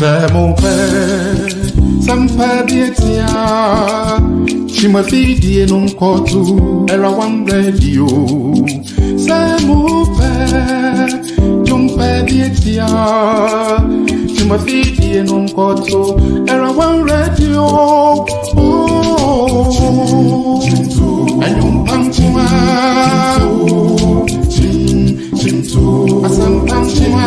Samupe, Sampa Dietia, Chimafidi non kotu, era one radio. Samupe, Jumpa Dietia, Chimafidi non kotu, era one radio. Oh, and Yumpantuma, Chintu, Asam Pantuma.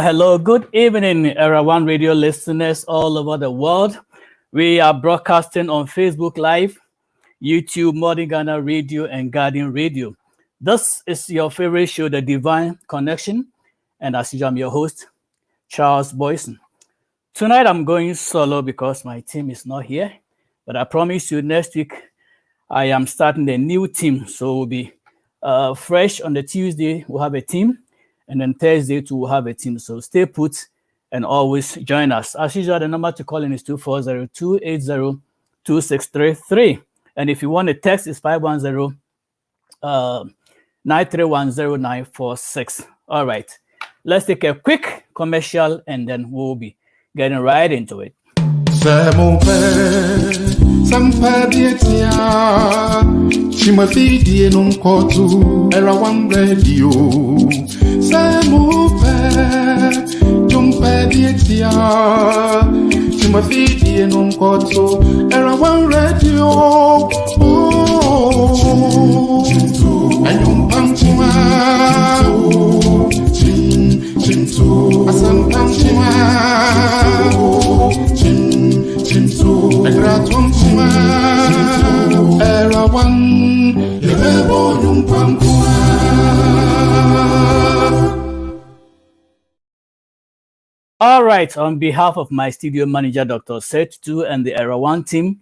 Hello, good evening, Era One Radio listeners all over the world. We are broadcasting on Facebook Live, YouTube, Modern Ghana Radio, and Guardian Radio. This is your favorite show, The Divine Connection, and as usual, I'm your host, Charles Boison. Tonight, I'm going solo because my team is not here, but I promise you next week, I am starting a new team, so we'll be fresh on the Tuesday, we'll have a team, and then Thursday too, we'll have a team. So stay put and always join us. As usual, the number to call in is 240-280-2633. And if you want a text, it's 510-931-0946. All right, let's take a quick commercial and then we'll be getting right into it. Chimafidi non kotu, era one radio. Samupe, Jumpa Dietia, Chimafidi non kotu, era one radio. Oh, and Yumpantuma, Chintu, Asam Pantuma, Chintu, and Ratwantuma. Era one, Yebo Yumpantuma. All right, on behalf of my studio manager, Dr. Seth 2 and the Era One team,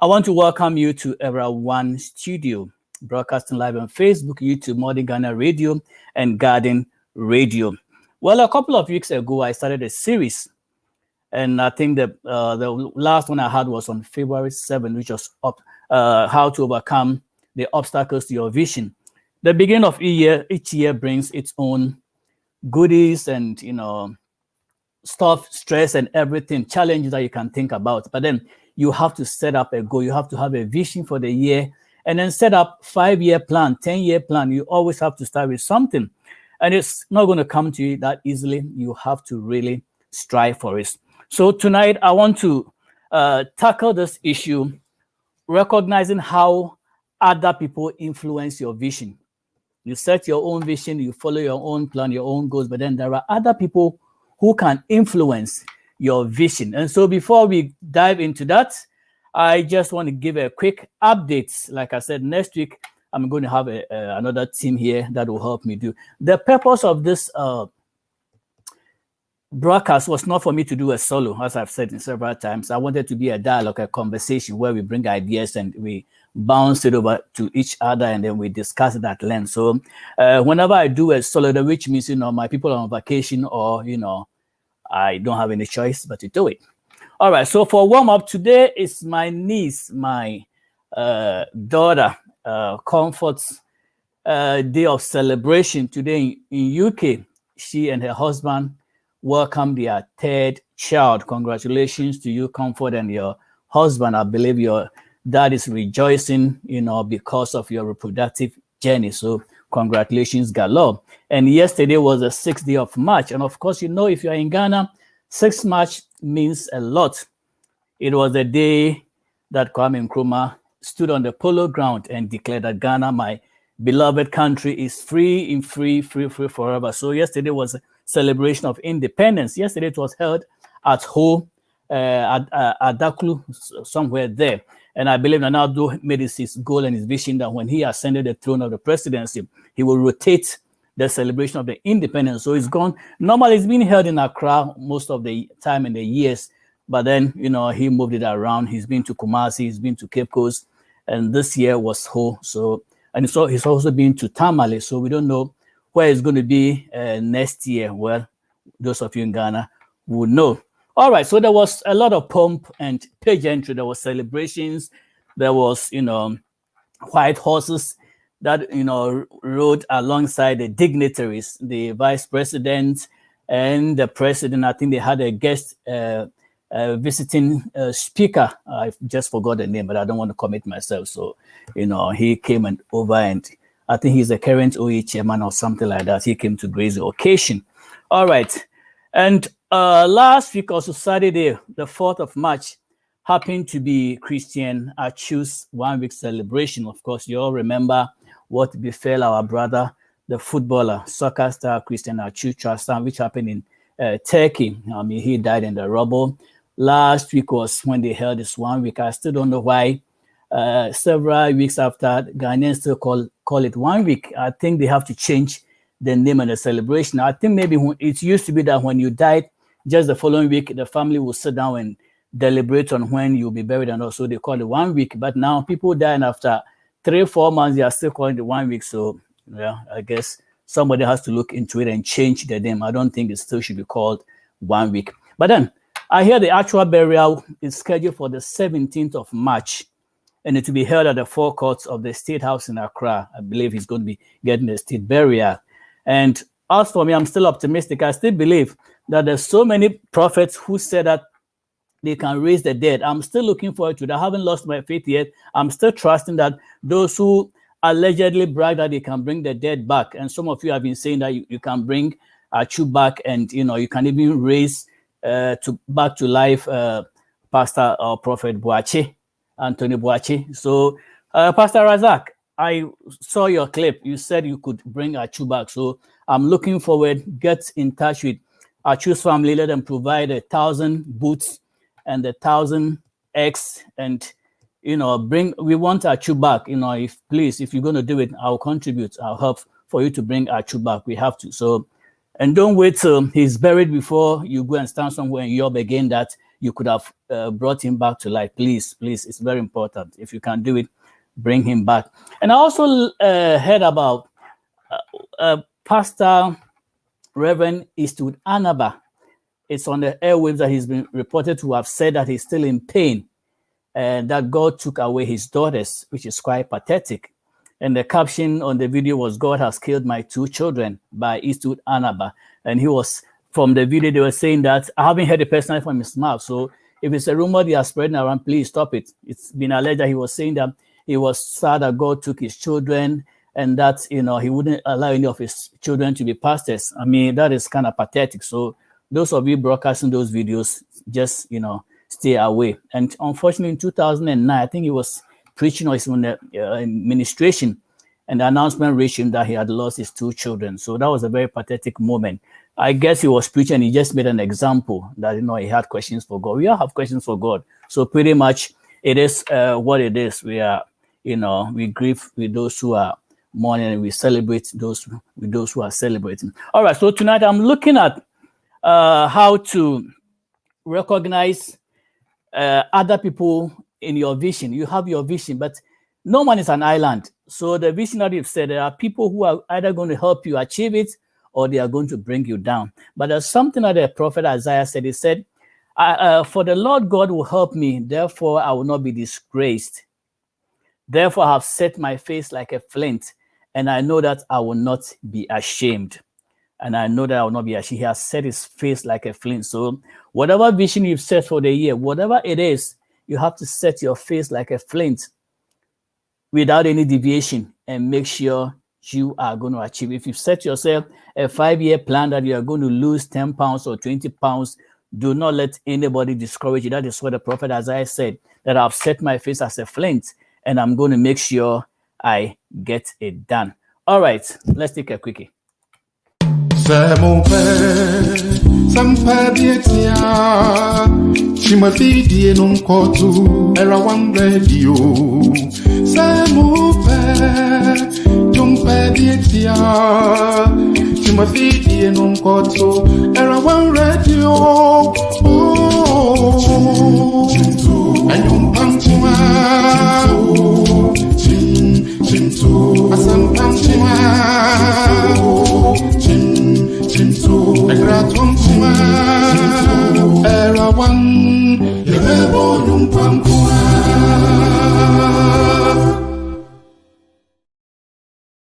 I want to welcome you to Era One Studio, broadcasting live on Facebook, YouTube, Modern Ghana Radio, and Guardian Radio. Well, a couple of weeks ago, I started a series, and I think the last one I had was on February 7th, which was how to overcome the obstacles to your vision. The beginning of each year brings its own goodies and, stuff, stress and everything, challenges that you can think about. But then you have to set up a goal. You have to have a vision for the year and then set up 5-year plan, 10-year plan. You always have to start with something. And it's not going to come to you that easily. You have to really strive for it. So tonight, I want to tackle this issue, recognizing how other people influence your vision. You set your own vision, you follow your own plan, your own goals, but then there are other people who can influence your vision. And so before we dive into that, I just want to give a quick update. Like I said, next week, I'm going to have another team here that will help me do. The purpose of this broadcast was not for me to do a solo, as I've said in several times. I wanted to be a dialogue, a conversation where we bring ideas and we bounce it over to each other and then we discuss it at length. So whenever I do a solo, which means, my people are on vacation or, I don't have any choice but to do it. All right, so for warm-up, today is my niece, my daughter, Comfort's day of celebration today in UK. She and her husband welcomed their third child. Congratulations to you, Comfort, and your husband. I believe your dad is rejoicing, because of your reproductive journey. So congratulations, galore. And yesterday was the 6th day of March. And of course, if you're in Ghana, 6th March means a lot. It was the day that Kwame Nkrumah stood on the polo ground and declared that Ghana, my beloved country, is free forever. So yesterday was a celebration of independence. Yesterday it was held at home, at Daklu, somewhere there. And I believe Nana made it his goal and his vision that when he ascended the throne of the presidency, he will rotate the celebration of the independence. So it's gone. Normally it's been held in Accra most of the time in the years, but then, he moved it around. He's been to Kumasi, he's been to Cape Coast, and this year was Ho. And so he's also been to Tamale. So we don't know where it's going to be next year. Well, those of you in Ghana will know. All right, so there was a lot of pomp and pageantry. There was celebrations. There was, white horses that, rode alongside the dignitaries, the vice president and the president. I think they had a guest visiting speaker. I just forgot the name, but I don't want to commit myself. So, he came over, and I think he's the current OE chairman or something like that. He came to grace the occasion. All right. And last week, also Saturday, the 4th of March, happened to be Christian Achu's 1 week celebration. Of course, you all remember what befell our brother, the footballer, soccer star Christian Achu, which happened in Turkey. I mean, he died in the rubble. Last week was when they held this 1 week. I still don't know why. Several weeks after, Ghanaians still call it 1 week. I think they have to change the name of the celebration. I think maybe it used to be that when you died, just the following week, the family will sit down and deliberate on when you'll be buried, and also they call it 1 week. But now people die, and after 3-4 months, they are still calling it 1 week. So yeah, I guess somebody has to look into it and change the name. I don't think it still should be called 1 week. But then I hear the actual burial is scheduled for the 17th of March, and it will be held at the forecourts of the State House in Accra. I believe he's going to be getting a state burial. And as for me, I'm still optimistic. I still believe that there's so many prophets who said that they can raise the dead. I'm still looking forward to it. I haven't lost my faith yet. I'm still trusting that those who allegedly brag that they can bring the dead back, and some of you have been saying that you can bring Achu back, and you can even raise back to life Pastor or Prophet Boache, Anthony Boache. So Pastor Razak, I saw your clip. You said you could bring Achu back. So I'm looking forward. Get in touch with Achu's family. Let them provide 1,000 boots and 1,000 eggs, and we want Achu back. If you're going to do it, I'll contribute. I'll help for you to bring Achu back. We have to. So, and don't wait till he's buried before you go and stand somewhere and yob again that you could have brought him back to life. Please, it's very important. If you can do it, bring him back. And I also heard about Pastor Reverend Eastwood Anaba. It's on the airwaves that he's been reported to have said that he's still in pain and that God took away his daughters, which is quite pathetic. And the caption on the video was, "God has killed my 2 children," by Eastwood Anaba. And he was, from the video, they were saying that, I haven't heard it personally from his mouth. So if it's a rumor they are spreading around, please stop it. It's been alleged that he was saying that he was sad that God took his children, and that, he wouldn't allow any of his children to be pastors. I mean, that is kind of pathetic. So those of you broadcasting those videos, just, stay away. And unfortunately, in 2009, I think he was preaching or he's in the administration, and the announcement reached him that he had lost his 2 children. So that was a very pathetic moment. I guess he was preaching, he just made an example that, he had questions for God. We all have questions for God. So pretty much it is what it is. We are, we grieve with those who are mourning, and we celebrate those who are celebrating. All right, so tonight I'm looking at how to recognize other people in your vision. You have your vision, but no one is an island. So the vision that you've said, there are people who are either going to help you achieve it, or they are going to bring you down. But there's something that the prophet Isaiah said. He said, for the Lord God will help me, therefore I will not be disgraced. Therefore I have set my face like a flint, and I know that I will not be ashamed. And I know that I will not be ashamed. He has set his face like a flint. So whatever vision you've set for the year, whatever it is, you have to set your face like a flint without any deviation, and make sure you are going to achieve. If you set yourself a 5-year plan that you are going to lose 10 pounds or 20 pounds, do not let anybody discourage you. That is what the prophet Isaiah said, that I've set my face as a flint, and I'm going to make sure I get it done. All right, let's take a quickie. Chimafidi non kotu era one radio. Samupe jumpe dietia. Chimafidi non kotu era one radio. Oh, ayum pamchima. Chintu asam pamchima. Chintu egratum chima. Era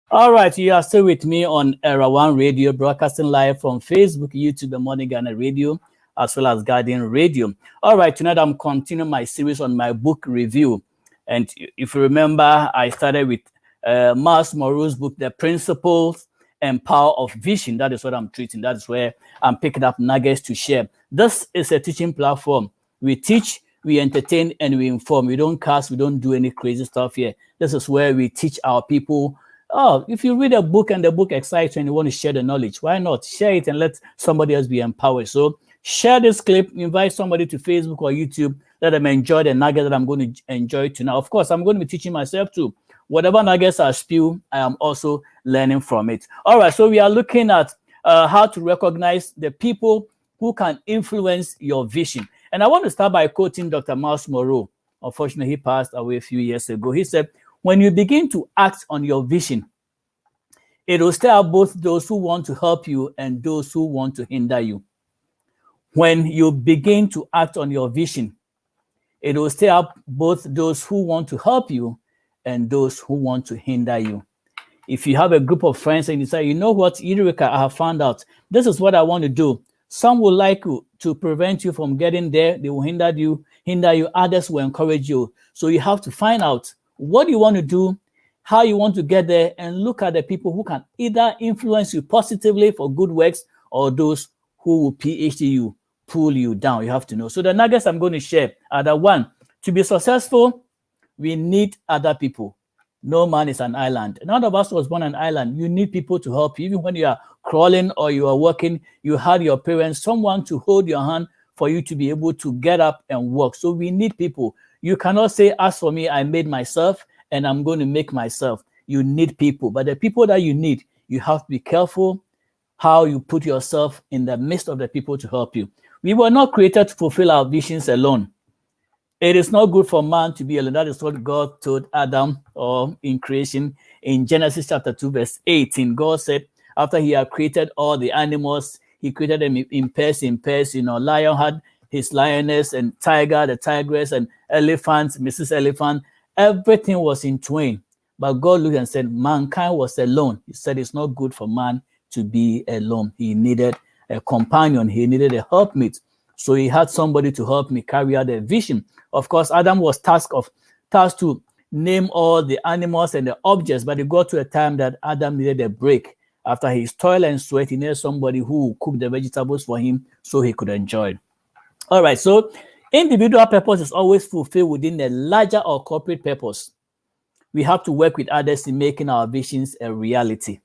All right, you are still with me on Era One Radio, broadcasting live from Facebook, YouTube, and Morning Ghana Radio, as well as Guardian Radio. All right, tonight I'm continuing my series on my book review. And if you remember, I started with Miles Monroe's book, The Principles and Power of Vision. That is what I'm treating. That is where I'm picking up nuggets to share. This is a teaching platform. We teach, we entertain, and we inform. We don't cast, we don't do any crazy stuff here. This is where we teach our people. Oh, if you read a book and the book excites you and you want to share the knowledge, why not share it and let somebody else be empowered? So share this clip, invite somebody to Facebook or YouTube, let them enjoy the nugget that I'm going to enjoy tonight. Of course, I'm going to be teaching myself too. Whatever nuggets I spew, I am also learning from it. All right, so we are looking at how to recognize the people who can influence your vision. And I want to start by quoting Dr. Miles Monroe. Unfortunately, he passed away a few years ago. He said, when you begin to act on your vision, it will stir up both those who want to help you and those who want to hinder you. When you begin to act on your vision, it will stir up both those who want to help you and those who want to hinder you. If you have a group of friends and you say, you know what, Eureka, I have found out, this is what I want to do. Some will like you to prevent you from getting there. They will hinder you. Others will encourage you. So you have to find out what you want to do, how you want to get there, and look at the people who can either influence you positively for good works or those who will PhD you, pull you down. You have to know. So the nuggets I'm going to share are the one, to be successful, we need other people. No man is an island. None of us was born an island. You need people to help you. Even when you are crawling or you are walking, you had your parents, someone to hold your hand for you to be able to get up and walk. So we need people. You cannot say, as for me, I made myself and I'm going to make myself. You need people. But the people that you need, you have to be careful how you put yourself in the midst of the people to help you. We were not created to fulfill our visions alone. It is not good for man to be alone. That is what God told Adam or in creation in Genesis chapter 2, verse 18. God said, after he had created all the animals, he created them in pairs. You know, lion had his lioness and tiger, the tigress, and elephant, Mrs. Elephant. Everything was in twain. But God looked and said, mankind was alone. He said it's not good for man to be alone. He needed a companion. He needed a helpmate. So he had somebody to help me carry out the vision. Of course, Adam was tasked to name all the animals and the objects, but it got to a time that Adam needed a break. After his toil and sweat, he needed somebody who would cook the vegetables for him so he could enjoy it. All right, so individual purpose is always fulfilled within a larger or corporate purpose. We have to work with others in making our visions a reality.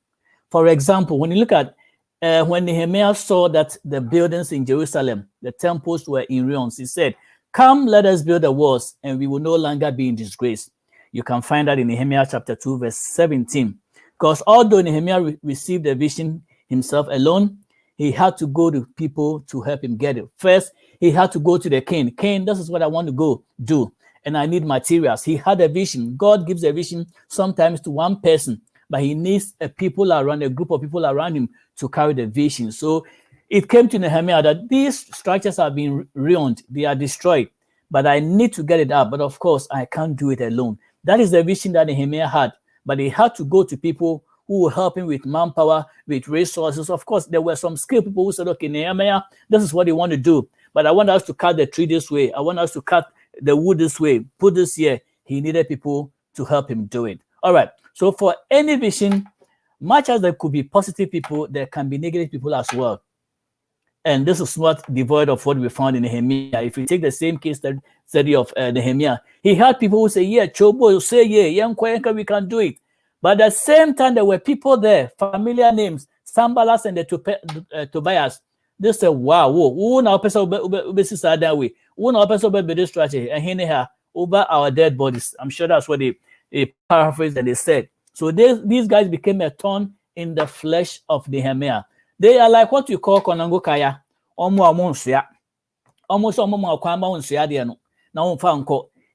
For example, when you look at when Nehemiah saw that the buildings in Jerusalem, the temples were in ruins, he said, come, let us build the walls, and we will no longer be in disgrace. You can find that in Nehemiah chapter 2, verse 17. Because although Nehemiah received the vision himself alone, he had to go to people to help him get it. First, he had to go to the king. King, this is what I want to go do, and I need materials. He had a vision. God gives a vision sometimes to one person, but he needs a group of people around him to carry the vision. So it came to Nehemiah that these structures have been ruined. They are destroyed, but I need to get it up. But of course, I can't do it alone. That is the vision that Nehemiah had, but he had to go to people who will help him with manpower, with resources. Of course, there were some skilled people who said, okay, Nehemiah, this is what you want to do, but I want us to cut the tree this way. I want us to cut the wood this way, put this here. He needed people to help him do it. All right. So for any vision, much as there could be positive people, there can be negative people as well. And this is not devoid of what we found in Nehemiah. If you take the same case study of Nehemiah, he had people who say, yeah, Chobo, say, yeah, we can do it. But at the same time, there were people there, familiar names, Sambalas and the Tobias. They said, wow, who now person be that way? Who now person be this strategy? And here, over our dead bodies. I'm sure that's what they paraphrased and they said. So these guys became a thorn in the flesh of Nehemiah. They are like what you call Konango Kaya. Almost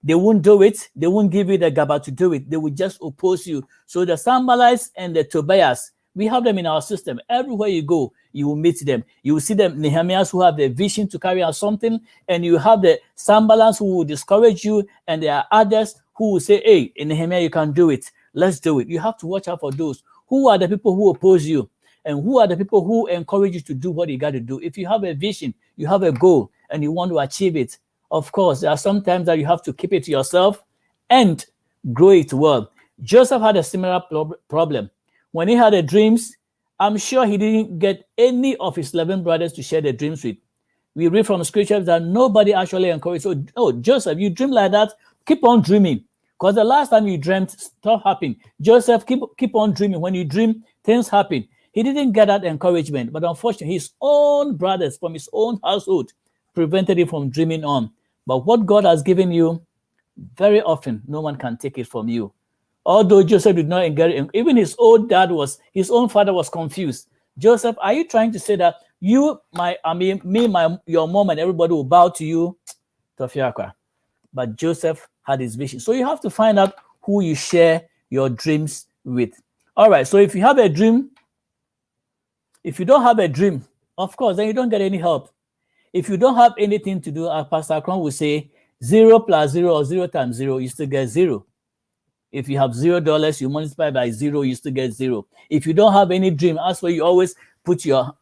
they won't do it. They won't give you the gaba to do it. They will just oppose you. So the Sanballats and the Tobias We have them in our system. Everywhere you go, you will meet them. You will see them Nehemiahs who have the vision to carry out something, and you have the Sanballats who will discourage you, and there are others who will say, hey, in Nehemiah, you can do it. Let's do it. You have to watch out for those. Who are the people who oppose you? And who are the people who encourage you to do what you got to do? If you have a vision, you have a goal, and you want to achieve it, of course, there are some times that you have to keep it to yourself and grow it well. Joseph had a similar problem. When he had the dreams, I'm sure he didn't get any of his 11 brothers to share the dreams with. We read from scriptures that nobody actually encouraged. So, oh, Joseph, you dream like that, keep on dreaming. Because the last time you dreamt, stuff happened. Joseph, keep on dreaming. When you dream, things happen. He didn't get that encouragement, but unfortunately, his own brothers from his own household prevented him from dreaming on. But what God has given you, very often, no one can take it from you. Although Joseph did not get it, even his own father was confused. Joseph, are you trying to say that your mom and everybody will bow to you? But Joseph had his vision. So you have to find out who you share your dreams with. All right, so if you have a dream, if you don't have a dream, of course, then you don't get any help. If you don't have anything to do, as Pastor Kron will say, 0 plus 0 or 0 times 0, you still get 0. If you have $0, you multiply by 0, you still get 0. If you don't have any dream, that's why you always put your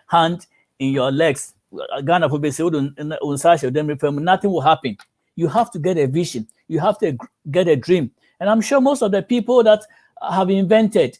hand in your legs. Nothing will happen. You have to get a vision. You have to get a dream. And I'm sure most of the people that have invented,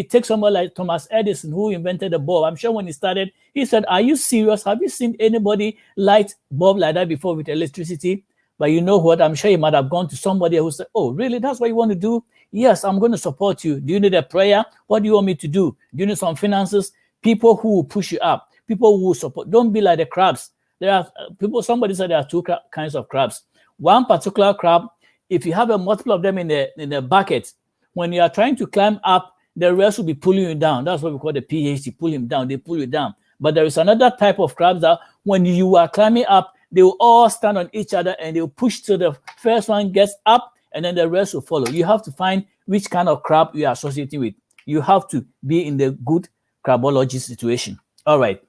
take someone like Thomas Edison who invented the bulb. I'm sure when he started, he said, are you serious? Have you seen anybody light bulb like that before with electricity? But you know what? I'm sure you might have gone to somebody who said, oh, really? That's what you want to do? Yes, I'm going to support you. Do you need a prayer? What do you want me to do? Do you need some finances? People who will push you up. People who will support. Don't be like the crabs. There are people, somebody said there are two kinds of crabs. One particular crab, if you have a multiple of them in the bucket, when you are trying to climb up, the rest will be pulling you down. That's what we call the PhD, pull him down. They pull you down. But there is another type of crabs that when you are climbing up, they will all stand on each other and they will push till the first one gets up and then the rest will follow. You have to find which kind of crab you are associating with. You have to be in the good crabology situation. All right.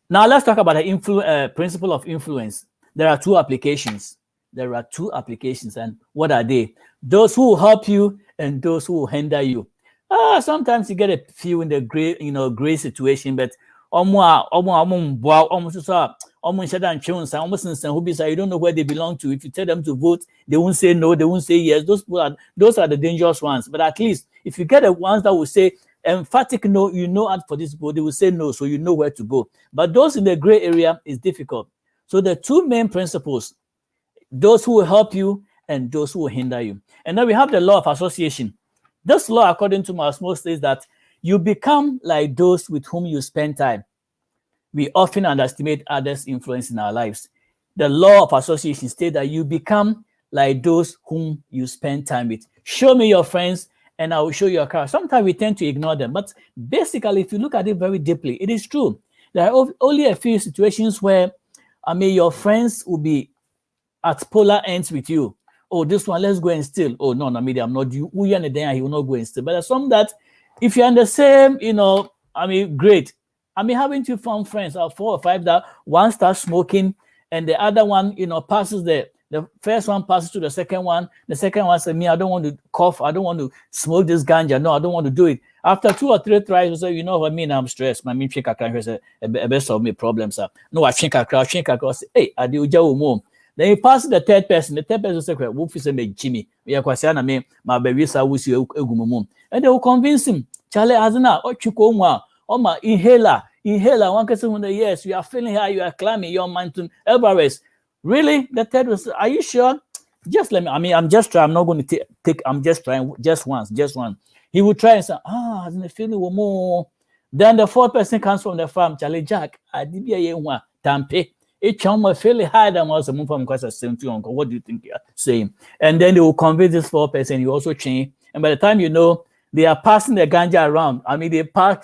Now let's talk about the principle of influence. There are two applications. And what are they? Those who will help you and those who will hinder you. Sometimes you get a few in the gray situation, but you don't know where they belong to. If you tell them to vote, they won't say no, they won't say yes. Those are the dangerous ones. But at least if you get the ones that will say emphatic no, for this vote, they will say no, so you know where to go. But those in the gray area is difficult. So the two main principles, those who will help you and those who will hinder you. And then we have the law of association. This law, according to Masmo, says that you become like those with whom you spend time. We often underestimate others' influence in our lives. The law of association states that you become like those whom you spend time with. Show me your friends and I will show you your car. Sometimes we tend to ignore them. But basically, if you look at it very deeply, it is true. There are only a few situations where, your friends will be at polar ends with you. Oh, this one, let's go and steal. Oh, no, I'm not you. He will not go and steal. But there's some that, if you're in the same, great. Having two fun friends, or 4 or 5 that one starts smoking and the other one, passes the first one passes to the second one. The second one says, I don't want to cough. I don't want to smoke this ganja. No, I don't want to do it. After 2 or 3 tries, you say, you know what I mean? I'm stressed. My mean, check a best of me problems. No, I think I say, hey, I do mom. Then he passes the third person. The third person says, "Wolf is a Jimmy. We are quite saying, my baby, I will see you." And they will convince him, Charlie, Azana, or Chukoma, or my inhaler. One person when yes, you are feeling high, you are climbing your mountain, Everest. Really? The third was, are you sure? Just let me. I'm just trying. I'm not going to take. I'm just trying. Just once. He would try and say, I didn't feel it more. Then the 4th person comes from the farm. Charlie Jack, I did be a tampe. It chum fairly high than was a move from because of 70 uncle. What do you think you're saying? And then they will convince this 4th person. You also change. And by the time you know, they are passing the ganja around. They pass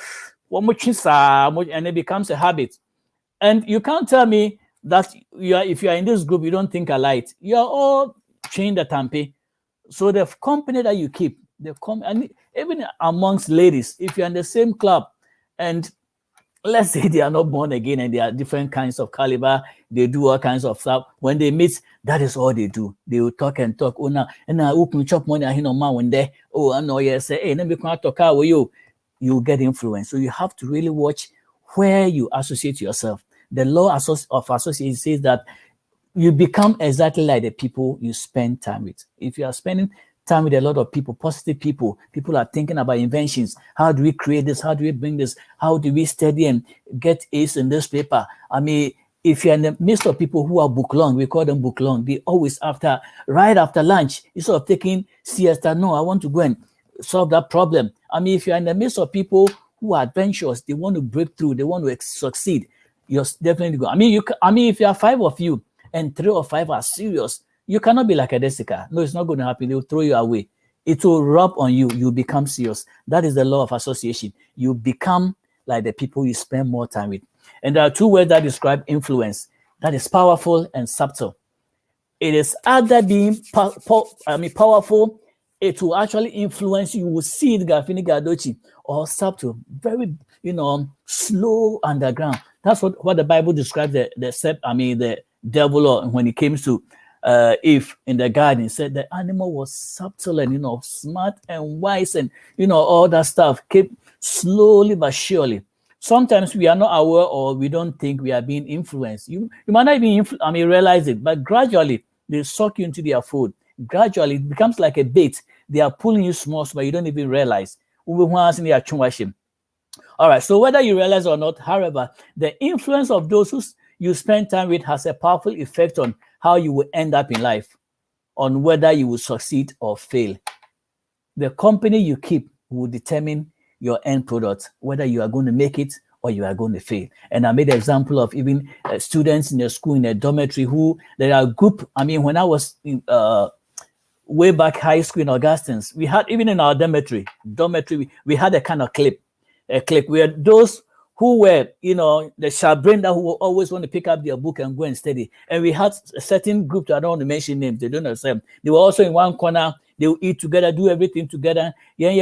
one much and it becomes a habit. And you can't tell me that if you are in this group, you don't think alike. You are all chained the tampe. So the company that you keep, They come, and even amongst ladies, if you're in the same club, and let's say they are not born again and they are different kinds of caliber, they do all kinds of stuff. When they meet, that is all they do. They will talk and talk. Oh, now, and I open chop money. I know man when there. Oh, I know. Yes, say, hey, let me come talk with you. You get influence. So you have to really watch where you associate yourself. The law of association says that you become exactly like the people you spend time with. If you are spending time with a lot of people, positive people, people are thinking about inventions. How do we create this? How do we bring this? How do we study and get A's in this paper? I mean, if you're in the midst of people who are book long, we call them book long. They always right after lunch, instead of taking siesta, no, I want to go and solve that problem. I mean, if you're in the midst of people who are adventurous, they want to break through, they want to succeed, you're definitely going. I mean, if you are 5 of you and 3 or 5 are serious, you cannot be like a Jessica. No, it's not going to happen. They'll throw you away. It will rub on you. You become serious. That is the law of association. You become like the people you spend more time with. And there are 2 words that describe influence. That is powerful and subtle. It is either being powerful, it will actually influence you. You will see it, Gafini Gadochi, or subtle, very, slow underground. That's what the Bible describes the devil, or when it came to Eve in the garden, said the animal was subtle and smart and wise and all that stuff came slowly but surely. Sometimes we are not aware or we don't think we are being influenced. You might not even realize it, but gradually they suck you into their food. Gradually it becomes like a bait. They are pulling you small, but you don't even realize. All right. So whether you realize or not, however, the influence of those who you spend time with has a powerful effect on how you will end up in life, on whether you will succeed or fail. The company you keep will determine your end product, whether you are going to make it or you are going to fail. And I made an example of even students in the school, in a dormitory, who there are a group. I mean, when I was in, way back high school in Augustine's, we had, even in our dormitory, we had a kind of a clique where those who were, the sharbrainer who always want to pick up their book and go and study. And we had a certain group, I don't want to mention names, they don't understand. They were also in one corner, they will eat together, do everything together. When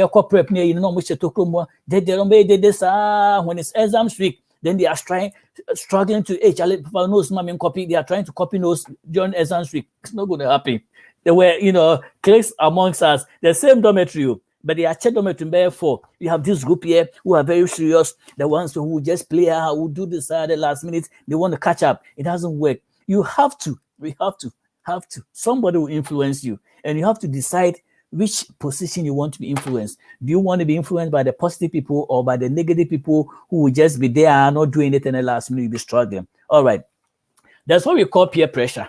it's exam week, then they are struggling to they are trying to copy notes during exam week. It's not going to happen. There were, cliques amongst us, the same dormitory. But they are checked on to for. You have this group here who are very serious. The ones who just play, who do this at the last minute. They want to catch up. It doesn't work. We have to. Somebody will influence you. And you have to decide which position you want to be influenced. Do you want to be influenced by the positive people or by the negative people who will just be there and not doing anything at the last minute, you'll be struggling? All right. That's what we call peer pressure.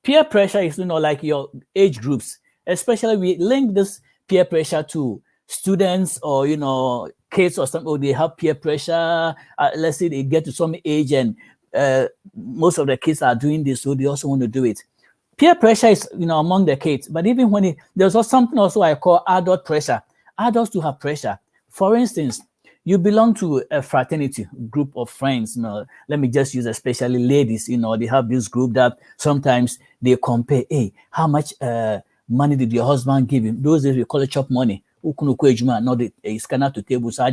Peer pressure is, like your age groups. Especially we link this peer pressure to students or kids or something. They have peer pressure. Let's say they get to some age and most of the kids are doing this, so they also want to do it. Peer pressure is among the kids, but even when there's also something also I call adult pressure. Adults do have pressure. For instance, you belong to a fraternity group of friends. Let me just use especially ladies. They have this group that sometimes they compare. Hey, how much money did your husband give him? Those days we call it chop money. Not the scanner to table. So I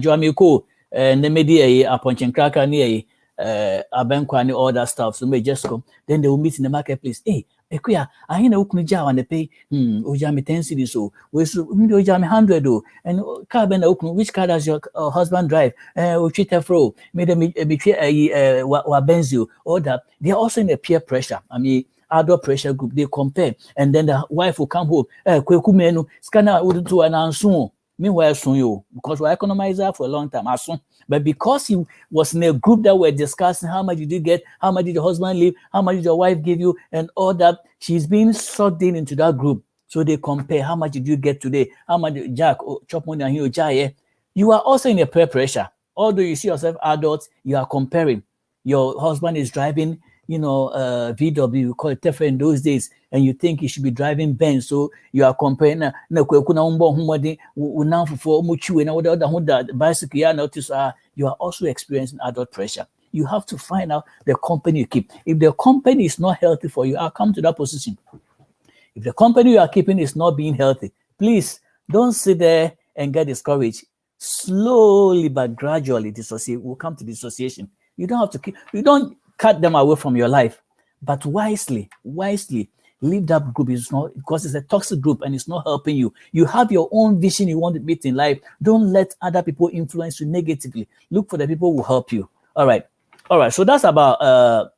and then maybe a punching cracker near a bank and all that stuff. So may just come. Then they will meet in the marketplace. Hey, Ekuya, I know Ukunja and they pay Ojami 10 cities. So we Ojami 100 and carbon which car does your husband drive? Fro, made a Benzu, all that. They are also in a peer pressure. I mean, adult pressure group, they compare, and then the wife will come home. Scanner wouldn't do an answer. Meanwhile, soon you, because we economized that for a long time. But because he was in a group that were discussing how much did you get, how much did your husband leave, how much did your wife give you, and all that, she's being sucked into that group. So they compare, how much did you get today? How much did Jack chop money and you are also in a peer pressure. Although you see yourself adults, you are comparing. Your husband is driving VW, we call it Tefa in those days, and you think you should be driving Benz, so you are comparing bicycle. You are also experiencing adult pressure. You have to find out the company you keep. If the company is not healthy for you, I'll come to that position. If the company you are keeping is not being healthy, please Don't sit there and get discouraged. Slowly but gradually, dissociate will come to dissociation. You don't have to keep, you don't cut them away from your life, but wisely leave that group. It's not because it's a toxic group and it's not helping you. You have your own vision you want to meet in life. Don't let other people influence you negatively. Look for the people who will help you. All right. So that's about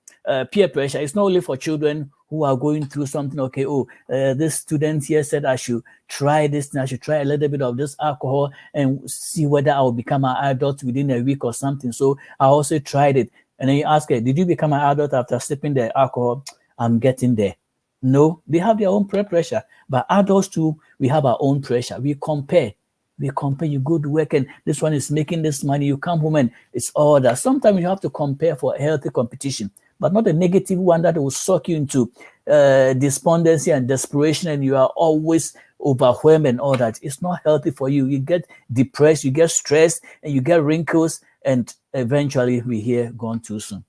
peer pressure. It's not only for children who are going through something. Okay, this student here said I should try this and I should try a little bit of this alcohol and see whether I will become an adult within a week or something. So I also tried it. And then you ask her, did you become an adult after sipping the alcohol? I'm getting there. No, they have their own peer pressure. But adults too, we have our own pressure. We compare. You go to work and this one is making this money. You come home and it's all that. Sometimes you have to compare for a healthy competition, but not a negative one that will suck you into despondency and desperation, and you are always overwhelmed and all that. It's not healthy for you. You get depressed, you get stressed, and you get wrinkles, and eventually we hear gone too soon.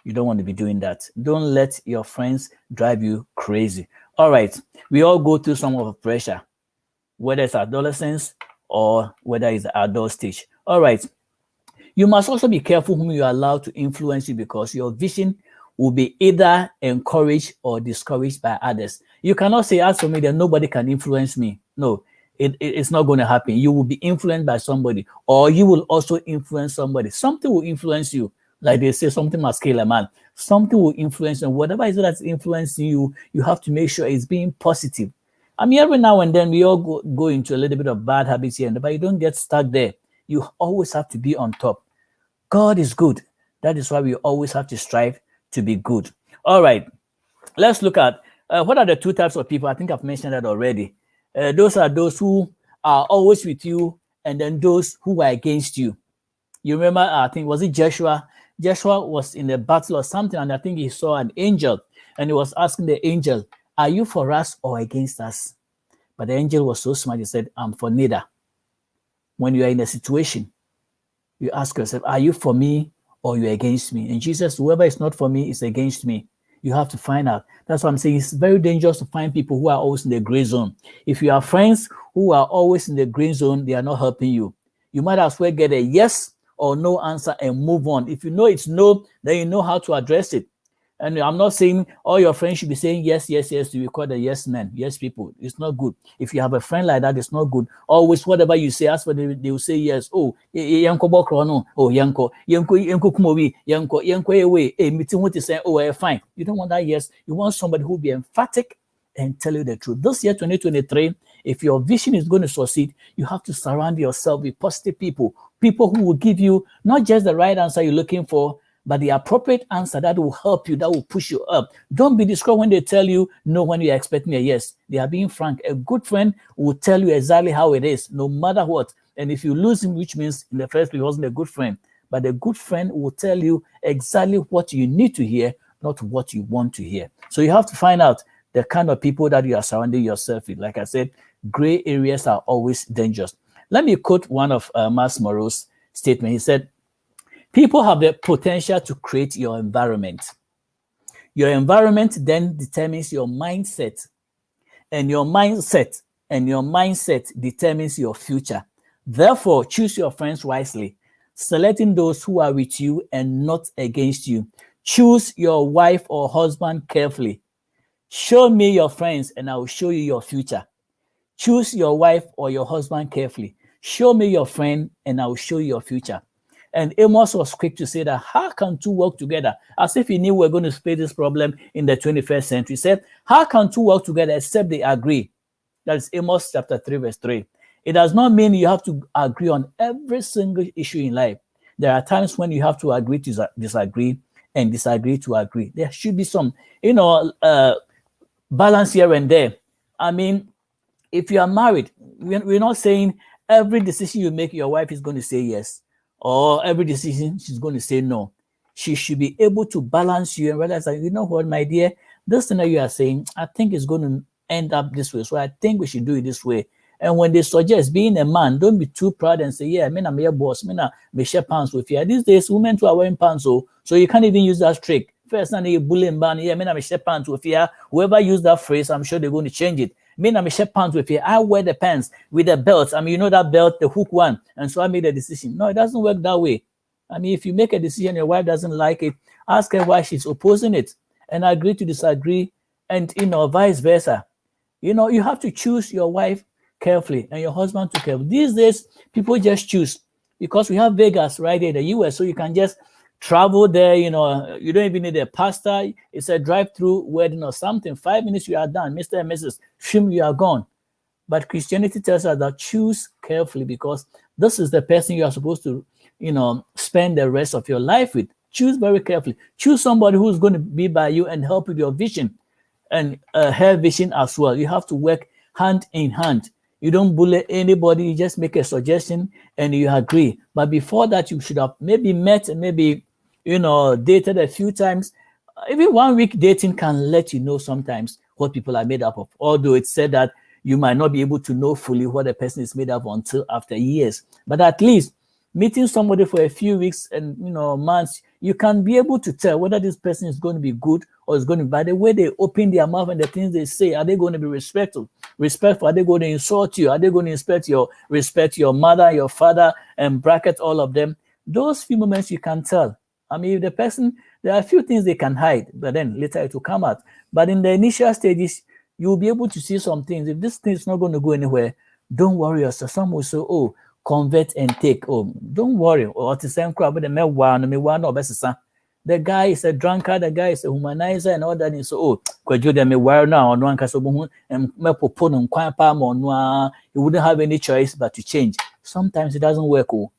You don't want to be doing that. Don't let your friends drive you crazy. All right, we all go through some of the pressure, whether it's adolescence or whether it's adult stage. All right. You must also be careful whom you allow to influence you, because your vision will be either encouraged or discouraged by others. You cannot say, as for me, that nobody can influence me. No, it's not going to happen. You will be influenced by somebody, or you will also influence somebody. Something will influence you. Like they say, something must kill a man. Something will influence you. Whatever it is that's influencing you, you have to make sure it's being positive. I mean, every now and then we all go into a little bit of bad habits here, but you don't get stuck there. You always have to be on top. God is good. That is why we always have to strive to be good. All right. Let's look at what are the two types of people. I think I've mentioned that already. Those are those who are always with you, and then those who are against you. You remember, I think, was it Joshua? Joshua was in a battle or something, and I think he saw an angel, and he was asking the angel, are you for us or against us? But the angel was so smart, he said, I'm for neither. When you are in a situation, you ask yourself, are you for me or you're against me? And Jesus, whoever is not for me is against me. You have to find out. That's what I'm saying. It's very dangerous to find people who are always in the gray zone. If you have friends who are always in the green zone, they are not helping you. You might as well get a yes or no answer and move on. If you know it's no, then you know how to address it. And I'm not saying all your friends should be saying yes, yes, yes. You call the yes men, yes people. It's not good. If you have a friend like that, it's not good. Always whatever you say, as for they will say yes. Oh, yanko bokrono. Oh, yanko kumowi, yanko away. Meeting what you say. Oh, fine. You don't want that yes. You want somebody who will be emphatic and tell you the truth. This year, 2023, if your vision is going to succeed, you have to surround yourself with positive people who will give you not just the right answer you're looking for, but the appropriate answer that will help you, that will push you up. Don't be discouraged when they tell you no when you're expecting a yes. They are being frank. A good friend will tell you exactly how it is, no matter what. And if you lose him, which means in the first place he wasn't a good friend, but a good friend will tell you exactly what you need to hear, not what you want to hear. So you have to find out the kind of people that you are surrounding yourself with. Like I said, gray areas are always dangerous. Let me quote one of Miles Monroe's statement. He said, people have the potential to create your environment. Your environment then determines your mindset, and your mindset determines your future. Therefore, choose your friends wisely, selecting those who are with you and not against you. Choose your wife or husband carefully. Show me your friends and I will show you your future. Choose your wife or your husband carefully. Show me your friend and I will show you your future. And Amos was quick to say that, how can two work together? As if he knew we were going to face this problem in the 21st century. He said, how can two work together except they agree? That is Amos chapter 3, verse 3. It does not mean you have to agree on every single issue in life. There are times when you have to agree to disagree and disagree to agree. There should be some, balance here and there. I mean, if you are married, we're not saying every decision you make, your wife is going to say yes, or every decision she's going to say no. She should be able to balance you and realize that, you know what, my dear, this thing that you are saying, I think it's going to end up this way. So I think we should do it this way. And when they suggest, being a man, don't be too proud and say, yeah, I'm your boss, me share pants with you. These days, women too are wearing pants, so you can't even use that trick. First, you bullying ban, yeah, me share pants with you. Whoever used that phrase, I'm sure they're going to change it. Me na me share pants with you. I wear the pants with the belt. I mean, you know that belt, the hook one. And so I made a decision. No, it doesn't work that way. I mean, if you make a decision, your wife doesn't like it, ask her why she's opposing it and agree to disagree, and vice versa. You have to choose your wife carefully and your husband too carefully. These days, people just choose because we have Vegas right there in the US, so you can just travel there. You don't even need a pastor. It's a drive-through wedding or something. 5 minutes, you are done. Mr. and Mrs. Shim, you are gone. But Christianity tells us that choose carefully because this is the person you are supposed to, spend the rest of your life with. Choose very carefully. Choose somebody who's going to be by you and help with your vision and her vision as well. You have to work hand in hand. You don't bully anybody. You just make a suggestion and you agree. But before that, you should have maybe met and maybe, dated a few times. Even 1 week dating can let you know sometimes what people are made up of. Although it's said that you might not be able to know fully what a person is made of until after years. But at least meeting somebody for a few weeks and months, you can be able to tell whether this person is going to be good or is going to be bad. The way they open their mouth and the things they say, are they going to be respectful? Are they going to insult you? Are they going to respect your mother, your father, and bracket all of them? Those few moments you can tell. I mean, if the person, there are a few things they can hide, but then later it will come out. But in the initial stages, you'll be able to see some things. If this thing is not going to go anywhere, don't worry yourself. Some will say, oh, convert and take. Oh, don't worry. Or the same crowd with the guy is a drunkard, the guy is a humanizer and all that. And so, oh, now and he wouldn't have any choice but to change. Sometimes it doesn't work. Oh.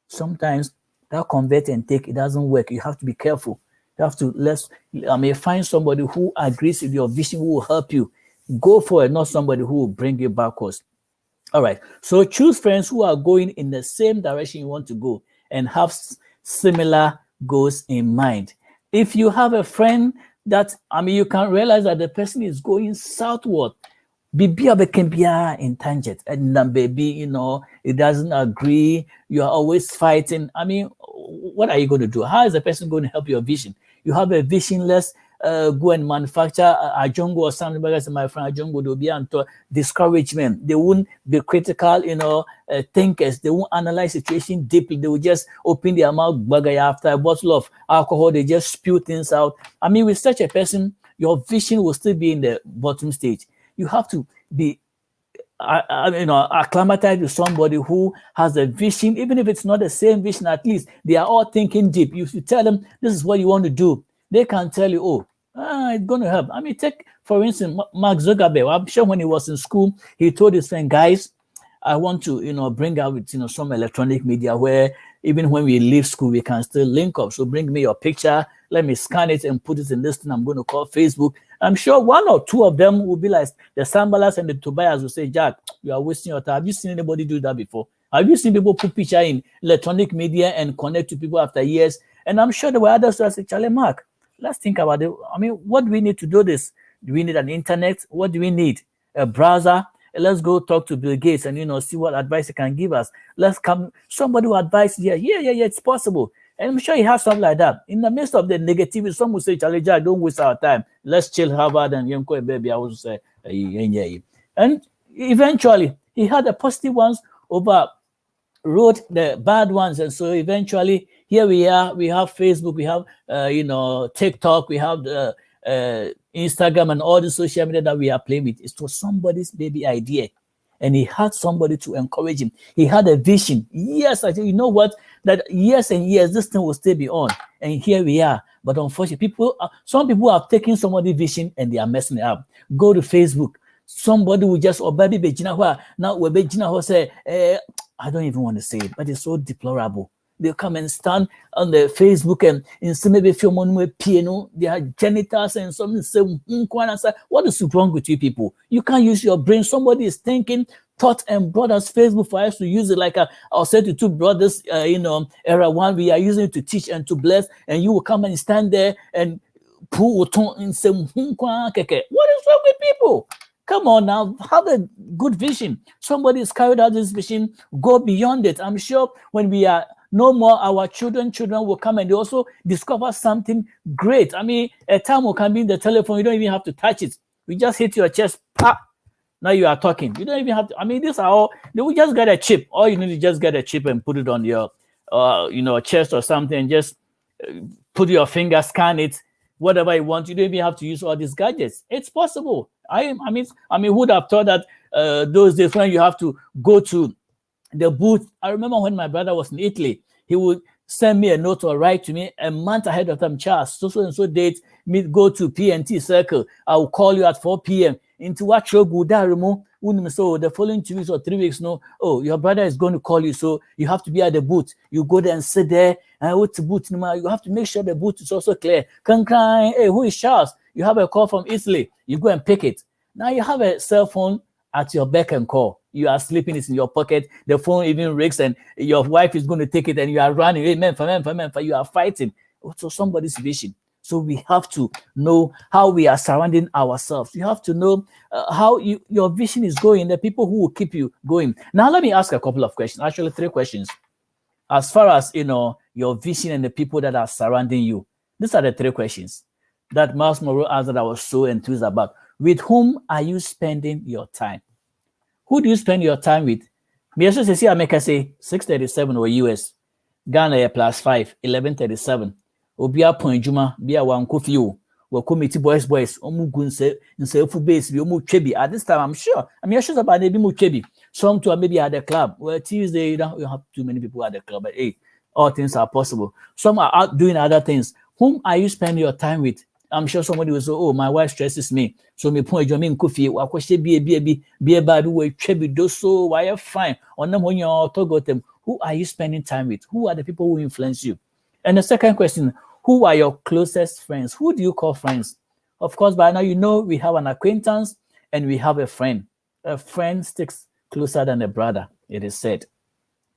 Sometimes that convert and take, it doesn't work. You have to be careful. You have to find somebody who agrees with your vision, who will help you. Go for it, not somebody who will bring you backwards. All right. So choose friends who are going in the same direction you want to go and have similar goals in mind. If you have a friend that, you can realize that the person is going southward, can be in tangent, and then baby, it doesn't agree. You are always fighting. What are you going to do? How is the person going to help your vision? You have a vision, let's go and manufacture a Jongo or something. Because my friend Jongo, they'll be into discouragement. They won't be critical, thinkers. They won't analyze situation deeply. They will just open their mouth, bagay after a bottle of alcohol. They just spew things out. With such a person, your vision will still be in the bottom stage. You have to be acclimatized with somebody who has a vision, even if it's not the same vision. At least they are all thinking deep. You should tell them this is what you want to do. They can tell you, it's going to help. Take for instance Mark Zuckerberg. I'm sure when he was in school, he told his friend, guys, I want to bring out some electronic media where even when we leave school we can still link up. So bring me your picture, let me scan it and put it in this thing I'm going to call Facebook. I'm sure one or two of them will be like the Sambalas and the Tobias will say, Jack, you are wasting your time. Have you seen anybody do that before? Have you seen people put picture in electronic media and connect to people after years? And I'm sure there were others who say, Charlie Mark, let's think about it. What do we need to do this? Do we need an internet? What do we need? A browser? Let's go talk to Bill Gates and see what advice he can give us. Let's come, somebody who advises, yeah, it's possible. And I'm sure he has something like that. In the midst of the negativity, some will say, Charlie Jack, don't waste our time. Let's chill Harvard and Yonko baby. I would say, and eventually he had the positive ones overrode the bad ones. And so eventually here we are, we have Facebook, we have, TikTok, we have Instagram and all the social media that we are playing with. It was somebody's baby idea. And he had somebody to encourage him. He had a vision. Yes, I think you know what? That years and years, this thing will still be on. And here we are. But unfortunately, some people have taken somebody's vision and they are messing it up. Go to Facebook. Somebody will just baby now we say, I don't even want to say it, but it's so deplorable. They'll come and stand on the Facebook and instead maybe film on with piano, their genitals and something say, what is wrong with you people? You can't use your brain. Somebody is thinking, thought and brought us Facebook for us to use it. Like I'll say to two brothers, era one, we are using it to teach and to bless, and you will come and stand there and pull and say, what is wrong with people? Come on now, have a good vision. Somebody has carried out this vision, go beyond it. I'm sure when we are no more, our children will come and they also discover something great. A time will come in the telephone, you don't even have to touch it. You just hit your chest, pop, Now you are talking. You don't even have to. I mean, these are all. They will just get a chip. All you need is just get a chip and put it on your, chest or something. Just put your finger, scan it, whatever you want. You don't even have to use all these gadgets. It's possible. Who would have thought that those days when you have to go to the booth? I remember when my brother was in Italy, he would send me a note or write to me a month ahead of time. Charles, so and so date, meet, go to PNT Circle. I will call you at 4 p.m. Into what show good so the following 2 weeks or 3 weeks, no, oh, your brother is going to call you, so you have to be at the booth. You go there and sit there, and what's the booth? You have to make sure the booth is also clear. Hey, who is Charles? You have a call from Italy. You go and pick it. Now you have a cell phone at your beck and call. You are sleeping, it's in your pocket. The phone even rings, and your wife is going to take it, and you are running. Amen, for you are fighting. So somebody's vision. So we have to know how we are surrounding ourselves. You have to know how your vision is going, the people who will keep you going. Now, let me ask a couple of questions, actually 3 questions. As far as, your vision and the people that are surrounding you, these are the 3 questions that Miles Monroe asked that I was so enthused about. With whom are you spending your time? Who do you spend your time with? Me also say, I make say 637 or US, Ghana +5, 1137. Obia point juma bia wan kofi o we committee boys omugu nse fu base bi omu twebi. At this time I'm sure about maybe mu twebi. Some to maybe at the club. Well, Tuesday you have too many people at the club, but hey, all things are possible. Some are out doing other things. Whom are you spending your time with? I'm sure somebody will say, oh, my wife stresses me, so me point juma kofi wa kwese be ba bi we twebi do so why fine on them when you talk about them. Who are you spending time with? Who are the people who influence you? And the second question, who are your closest friends? Who do you call friends? Of course, by now, we have an acquaintance and we have a friend. A friend sticks closer than a brother, it is said.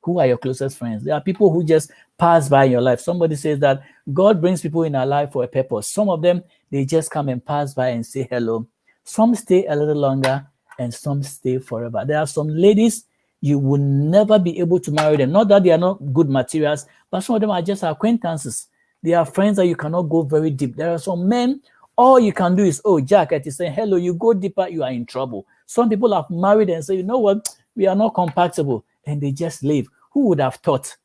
Who are your closest friends? There are people who just pass by in your life. Somebody says that God brings people in our life for a purpose. Some of them, they just come and pass by and say hello. Some stay a little longer and some stay forever. There are some ladies, you will never be able to marry them. Not that they are not good materials, but some of them are just acquaintances. They are friends that you cannot go very deep. There are some men, all you can do is, oh, Jack, it is saying hello, you go deeper, you are in trouble. Some people have married and say, you know what, we are not compatible, and they just leave. Who would have thought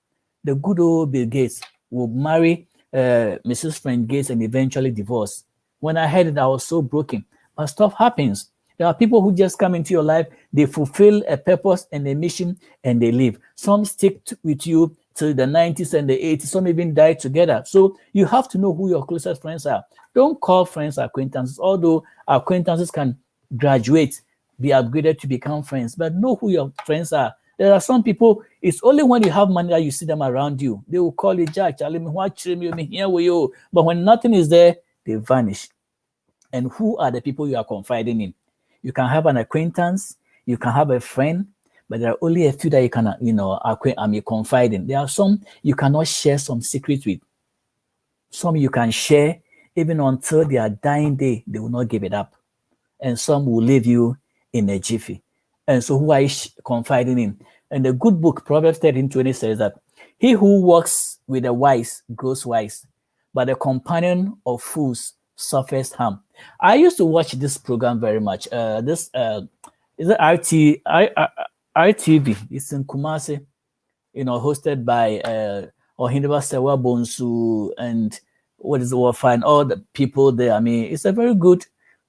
the good old Bill Gates would marry Mrs. Frank Gates and eventually divorce? When I heard it, I was so broken. But stuff happens. There are people who just come into your life, they fulfill a purpose and a mission, and they leave. Some stick with you till the 90s and the 80s. Some even die together. So you have to know who your closest friends are. Don't call friends acquaintances, although acquaintances can graduate, be upgraded to become friends, but know who your friends are. There are some people, it's only when you have money that you see them around you. They will call you, Jack, but when nothing is there, they vanish. And who are the people you are confiding in? You can have an acquaintance, you can have a friend, but there are only a few that you can, confide in. There are some you cannot share some secrets with. Some you can share even until their dying day, they will not give it up. And some will leave you in a jiffy. And so who are you confiding in? And the good book, Proverbs 13:20 says that he who walks with the wise grows wise, but the companion of fools suffers harm. I used to watch this program very much. Is it RTV? It's in Kumasi, hosted by Ohineba Sewa Bonsu and what is the word? Fine, all the people there. I mean, it's a very good.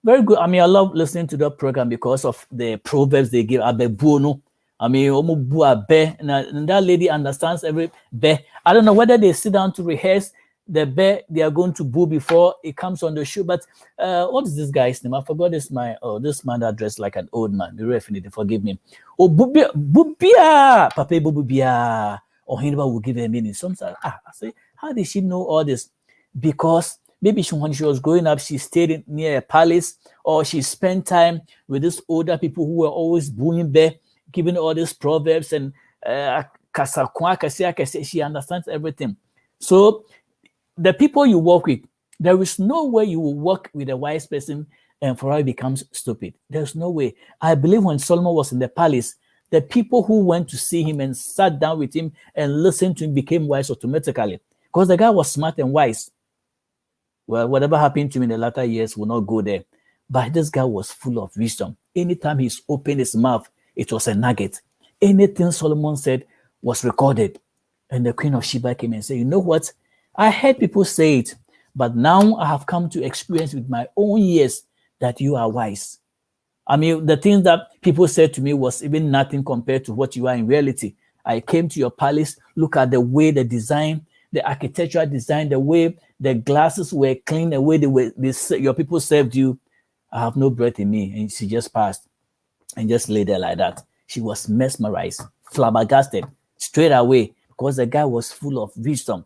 I mean, I love listening to that program because of the proverbs they give. Abebuono. I mean, and that lady understands every be. I don't know whether they sit down to rehearse the bear they are going to boo before it comes on the show. But what is this guy's name? I forgot this man that dressed like an old man. The referee, forgive me. Oh, Bubia, Papa Bubia. Or Hinba will give a meaning. Sometimes I say, how did she know all this? Because maybe when she was growing up, she stayed near a palace, or she spent time with these older people who were always booing bear, giving all these proverbs and she understands everything. So the people you work with, there is no way you will work with a wise person and forever becomes stupid. There's no way. I believe when Solomon was in the palace, the people who went to see him and sat down with him and listened to him became wise automatically because the guy was smart and wise. Well, whatever happened to him in the latter years will not go there. But this guy was full of wisdom. Anytime he's opened his mouth, it was a nugget. Anything Solomon said was recorded. And the Queen of Sheba came and said, you know what? I heard people say it, but now I have come to experience with my own ears that you are wise. I mean, the things that people said to me was even nothing compared to what you are in reality. I came to your palace, look at the way the design, the architectural design, the way the glasses were clean, the way your people served you. I have no breath in me. And she just passed and just lay there like that. She was mesmerized, flabbergasted straight away because the guy was full of wisdom.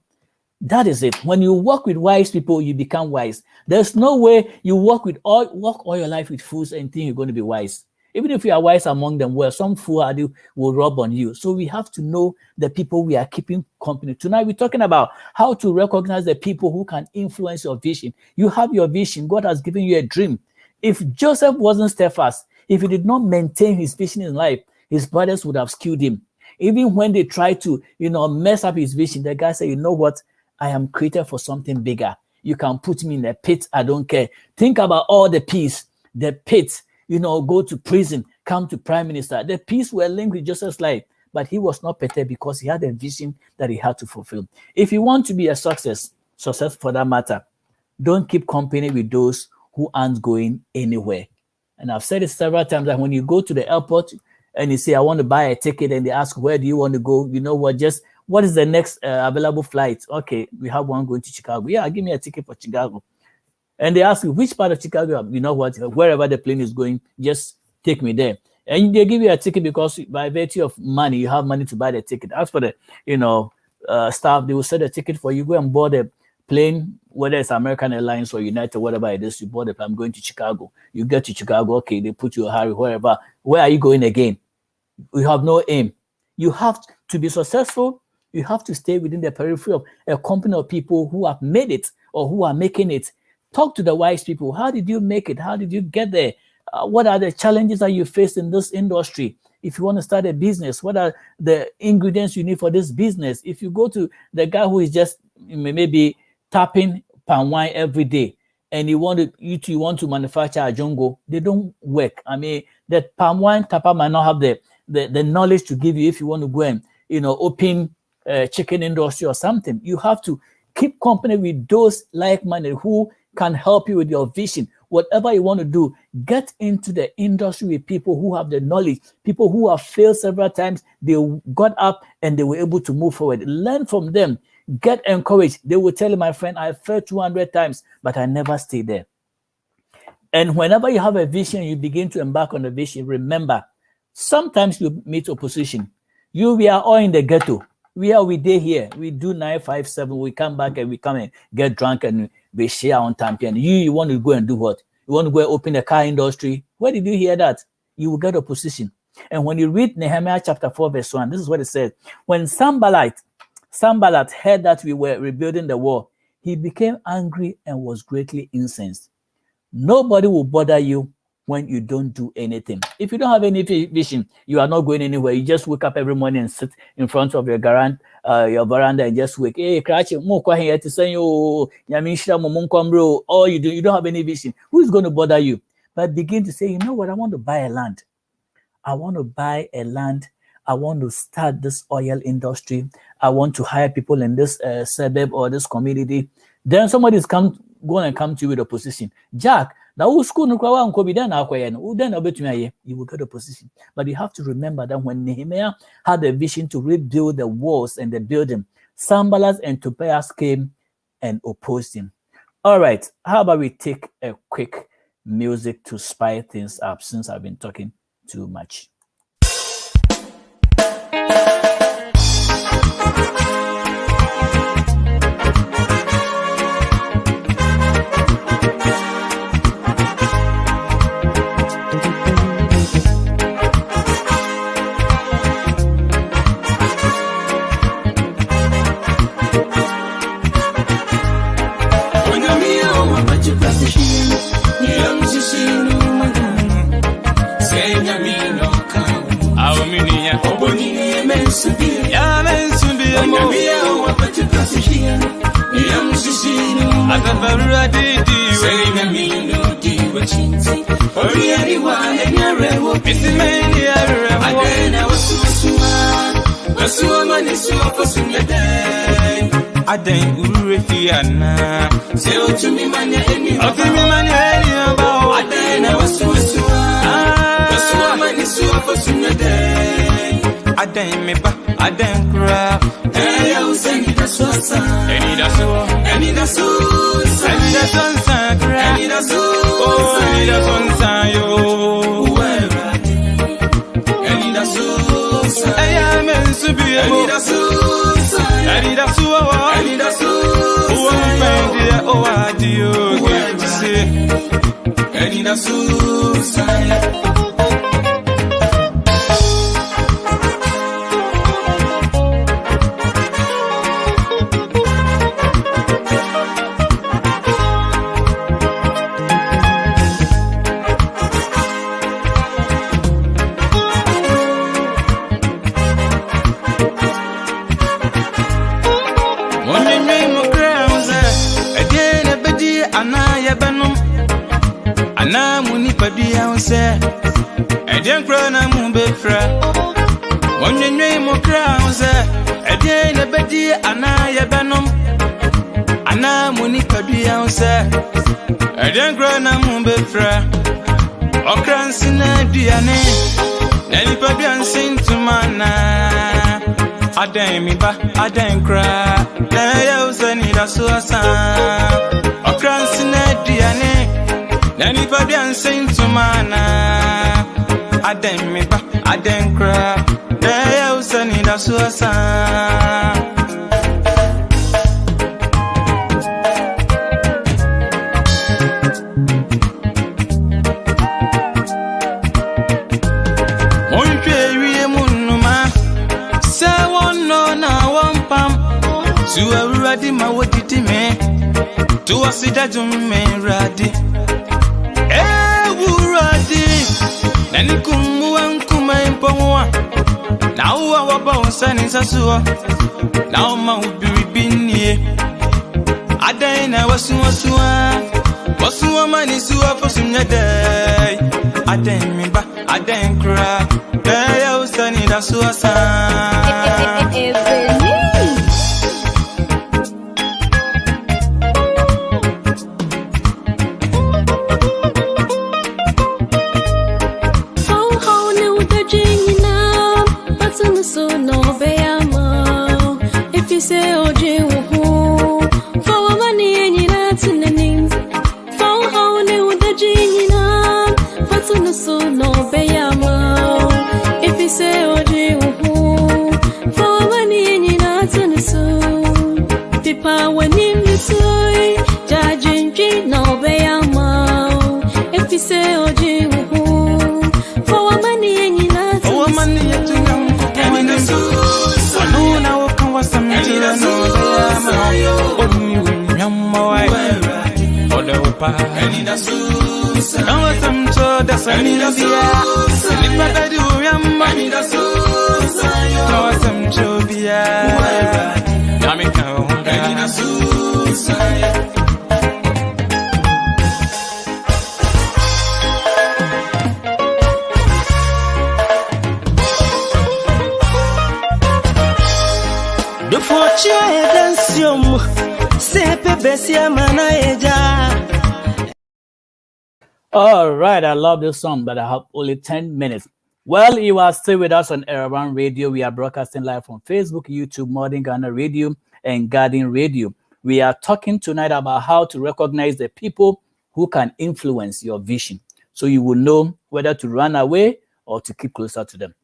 That is it. When you work with wise people, you become wise. There's no way you work all your life with fools and think you're going to be wise. Even if you are wise among them, well, some fool will rub on you. So we have to know the people we are keeping company. Tonight, we're talking about how to recognize the people who can influence your vision. You have your vision. God has given you a dream. If Joseph wasn't steadfast, if he did not maintain his vision in life, his brothers would have killed him. Even when they tried to, mess up his vision, the guy said, you know what? I am created for something bigger. You can put me in a pit. I don't care. Think about all the peace, the pit, go to prison, come to prime minister. The peace were linked with Joseph's life, but he was not perturbed because he had a vision that he had to fulfill. If you want to be a success for that matter, don't keep company with those who aren't going anywhere. And I've said it several times that when you go to the airport and you say, I want to buy a ticket, and they ask, where do you want to go? You know what? What is the next available flight? Okay, we have one going to Chicago. Yeah, give me a ticket for Chicago. And they ask you, which part of Chicago? You know what? Wherever the plane is going, just take me there. And they give you a ticket because by virtue of money, you have money to buy the ticket. As for the, staff, they will set a ticket for you. Go and board a plane, whether it's American Airlines or United, whatever it is, you board the plane. I'm going to Chicago. You get to Chicago, okay, they put you a hurry, wherever. Where are you going again? You have no aim. You have to be successful. You have to stay within the periphery of a company of people who have made it or who are making it. Talk to the wise people. How did you make it? How did you get there? What are the challenges that you face in this industry? If you want to start a business, what are the ingredients you need for this business? If you go to the guy who is just maybe tapping palm wine every day and you want to manufacture a jungle, they don't work. I mean, that palm wine tapper might not have the knowledge to give you if you want to go and open chicken industry or something. You have to keep company with those like-minded who can help you with your vision. Whatever you want to do, get into the industry with people who have the knowledge, people who have failed several times. They got up and they were able to move forward. Learn from them. Get encouraged. They will tell you, my friend, I failed 200 times, but I never stayed there. And whenever you have a vision, you begin to embark on a vision, remember, sometimes you meet opposition. We are all in the ghetto. We day here. We do 957. We come back and we come and get drunk and we share on time. And you want to go and do what? You want to go and open a car industry? Where did you hear that? You will get opposition. And when you read Nehemiah chapter 4, verse 1, this is what it says. When Sanballat heard that we were rebuilding the wall, he became angry and was greatly incensed. Nobody will bother you when you don't do anything. If you don't have any vision, you are not going anywhere. You just wake up every morning and sit in front of your veranda and just wake. Hey, Krachi, to say all you don't have any vision. Who's going to bother you? But begin to say, you know what? I want to buy a land. I want to buy a land. I want to start this oil industry. I want to hire people in this suburb or this community. Then somebody is going to come to you with a position. Jack, now school you will get a position. But you have to remember that when Nehemiah had a vision to rebuild the walls and the building, Sanballat and Tobias came and opposed him. All right, how about we take a quick music to spice things up since I've been talking too much. I anyone, and you're a woman. I didn't Urifiana. Say to me, man, any of me, man, any about. I didn't was to I didn't me back, I didn't cry. Hey, I was any that's so sad. Any that's so, any that's so, any that's on Sacra, any that's so, any that's on Sayo. Any that's so, I am meant to be a that's so. Any that's so, any that's so, oh, I do, get to say. Any that's so, Eden krona mumbefra Onyenwe mo krause Eden ebedi anaye benom Ana muni padua unse Eden krona mumbefra Okransi na duane Nani padua nsintumana Aden mi ba aden kra Na ya usani da suasa Okransi na duane Nani padua nsintumana Aden me ba, aden cry. They usani da suasa. Onche wiye munuma. Se wono na wampam. Tu awuradi ma wodidi me. Tu asida jumme radi. Wuradi. Nani kumwa nkuma impongwa Na uwa waba unsani sasua Na uma ubiribini Adaina Wasua manisua fosunyadai Adain miba, adain kra Daya usani da suasa Say oje uhu for money any that's in the name for how new the jinina for to so no bayama if you say oje uhu for money any that's in the so pipa when him the soy judging no bayama if you say oje uhu for money any that's for money at the so some All right, I love this song, but I have only 10 minutes. Well, you are still with us on Erawan Radio. We are broadcasting live on Facebook, YouTube, Modern Ghana Radio, and Garden Radio. We are talking tonight about how to recognize the people who can influence your vision, so you will know whether to run away or to keep closer to them.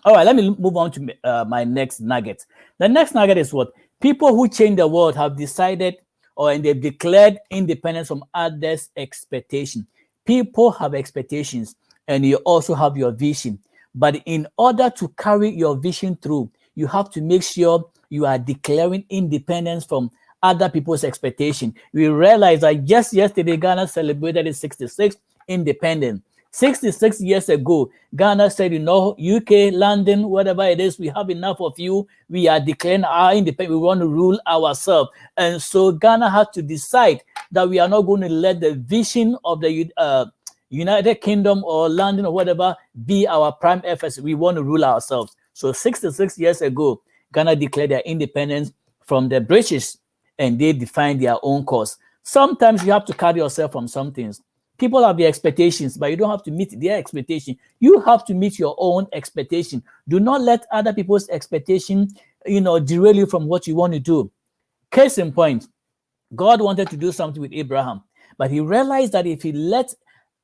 All right, let me move on to my next nugget. The next nugget is what? People who change the world have decided and they've declared independence from others' expectation. People have expectations and you also have your vision. But in order to carry your vision through, you have to make sure you are declaring independence from other people's expectation. We realize that just yesterday, Ghana celebrated its 66th independence. 66 years ago, Ghana said, UK, London, whatever it is, we have enough of you. We are declaring our independence. We want to rule ourselves. And so Ghana had to decide that we are not going to let the vision of the United Kingdom or London or whatever be our prime efforts. We want to rule ourselves. So 66 years ago, Ghana declared their independence from the British, and they defined their own course. Sometimes you have to carry yourself from some things. People have their expectations, but you don't have to meet their expectation. You have to meet your own expectation. Do not let other people's expectation, derail you from what you want to do. Case in point, God wanted to do something with Abraham, but he realized that if he let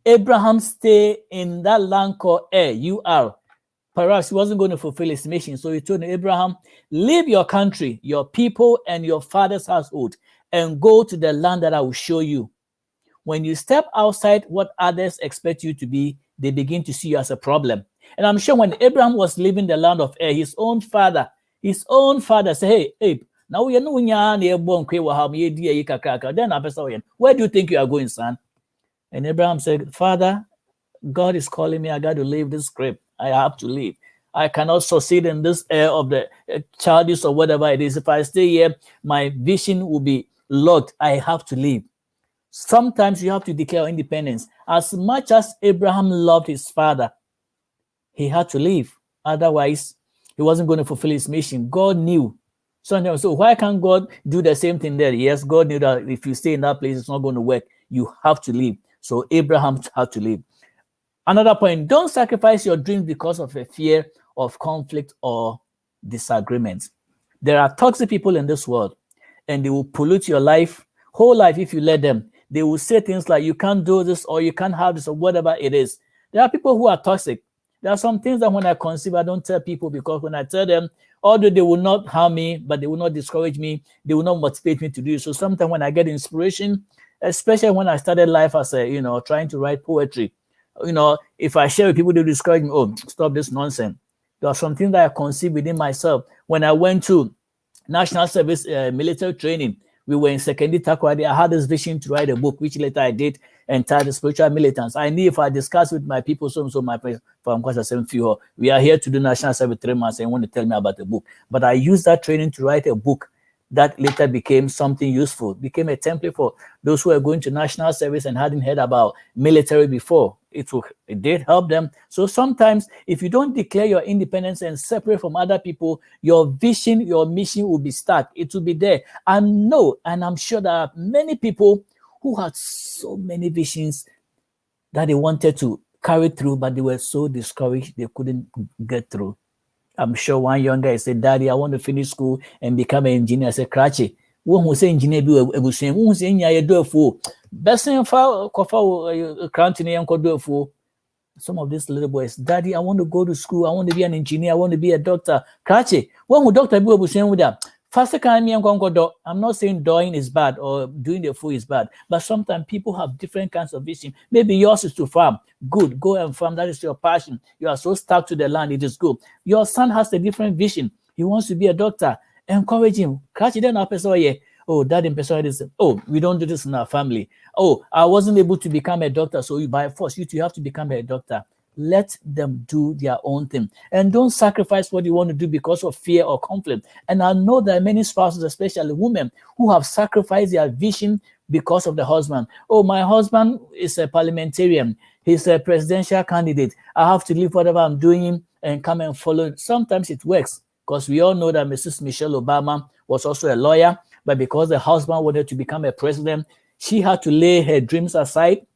Abraham stay in that land called Ur, perhaps he wasn't going to fulfill his mission. So he told Abraham, leave your country, your people, and your father's household, and go to the land that I will show you. When you step outside what others expect you to be, they begin to see you as a problem. And I'm sure when Abraham was leaving the land of his own father said, hey, now we know then where do you think you are going, son? And Abraham said, Father, God is calling me. I got to leave this crib. I have to leave. I cannot succeed in this air of the childish or whatever it is. If I stay here, my vision will be locked. I have to leave. Sometimes you have to declare independence. As much as Abraham loved his father, he had to leave. Otherwise, he wasn't going to fulfill his mission. God knew. So why can't God do the same thing there? Yes, God knew that if you stay in that place, it's not going to work. You have to leave. So Abraham had to leave. Another point, don't sacrifice your dreams because of a fear of conflict or disagreement. There are toxic people in this world, and they will pollute your whole life if you let them. They will say things like, you can't do this, or you can't have this, or whatever it is. There are people who are toxic. There are some things that when I conceive, I don't tell people, because when I tell them, although they will not harm me, but they will not discourage me, they will not motivate me to do it. So sometimes when I get inspiration, especially when I started life as trying to write poetry, if I share with people, they discourage me. Oh, stop this nonsense. There are some things that I conceive within myself. When I went to national service military training, we were in Sekendi Takoradi. I had this vision to write a book, which later I did, entitled Spiritual Militants. I knew if I discuss with my people, so my friends from Kwasa 7 we are here to do national service 3 months and want to tell me about the book. But I used that training to write a book that later became something useful, became a template for those who are going to national service and hadn't heard about military before. It did help them. So sometimes if you don't declare your independence and separate from other people, your vision, your mission will be stuck. It will be there. And I'm sure there are many people who had so many visions that they wanted to carry through, but they were so discouraged they couldn't get through. I'm sure one young guy said, Daddy, I want to finish school and become an engineer. I said, Krachi, one who say engineer be a same, who say you do a fool. Best in far counting. Some of these little boys, Daddy, I want to go to school. I want to be an engineer. I want to be a doctor. Krachi, one who doctor be a same with that. First, I'm not saying doing is bad or doing the food is bad, but sometimes people have different kinds of vision. Maybe yours is to farm. Good, go and farm. That is your passion. You are so stuck to the land. It is good. Your son has a different vision. He wants to be a doctor. Encourage him. Catch it up. Oh, Dad and this. Oh, we don't do this in our family. Oh, I wasn't able to become a doctor, so by force you have to become a doctor. Let them do their own thing. And don't sacrifice what you want to do because of fear or conflict. And I know there are many spouses, especially women, who have sacrificed their vision because of the husband. Oh, my husband is a parliamentarian. He's a presidential candidate. I have to leave whatever I'm doing and come and follow. Sometimes it works, because we all know that Mrs. Michelle Obama was also a lawyer, but because the husband wanted to become a president, she had to lay her dreams aside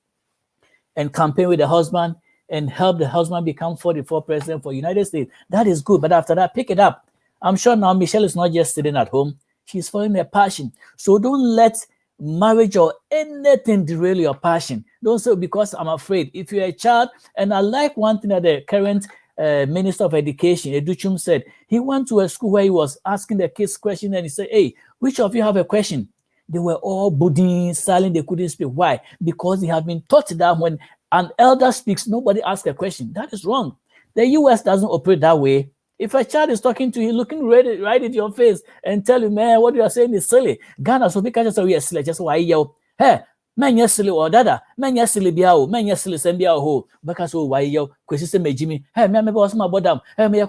and campaign with the husband and help the husband become 44th president for the United States. That is good. But after that, pick it up. I'm sure now Michelle is not just sitting at home. She's following her passion. So don't let marriage or anything derail your passion. Don't say, because I'm afraid. If you're a child, and I like one thing that the current Minister of Education, Educhum, said. He went to a school where he was asking the kids questions, and he said, hey, which of you have a question? They were all budding, silent, they couldn't speak. Why? Because they have been taught that when an elder speaks, nobody asks a question. That is wrong. The US doesn't operate that way. If a child is talking to you, looking right at your face and tell you, man, what you are saying is silly. Ghana, so because just we are silly, just why you hey, man, yes, silly or dada, man, yes, silly biao, man, yes, silly send biao ho, because why you question me, Jimmy, hey, man, maybe was my bottom, hey, me,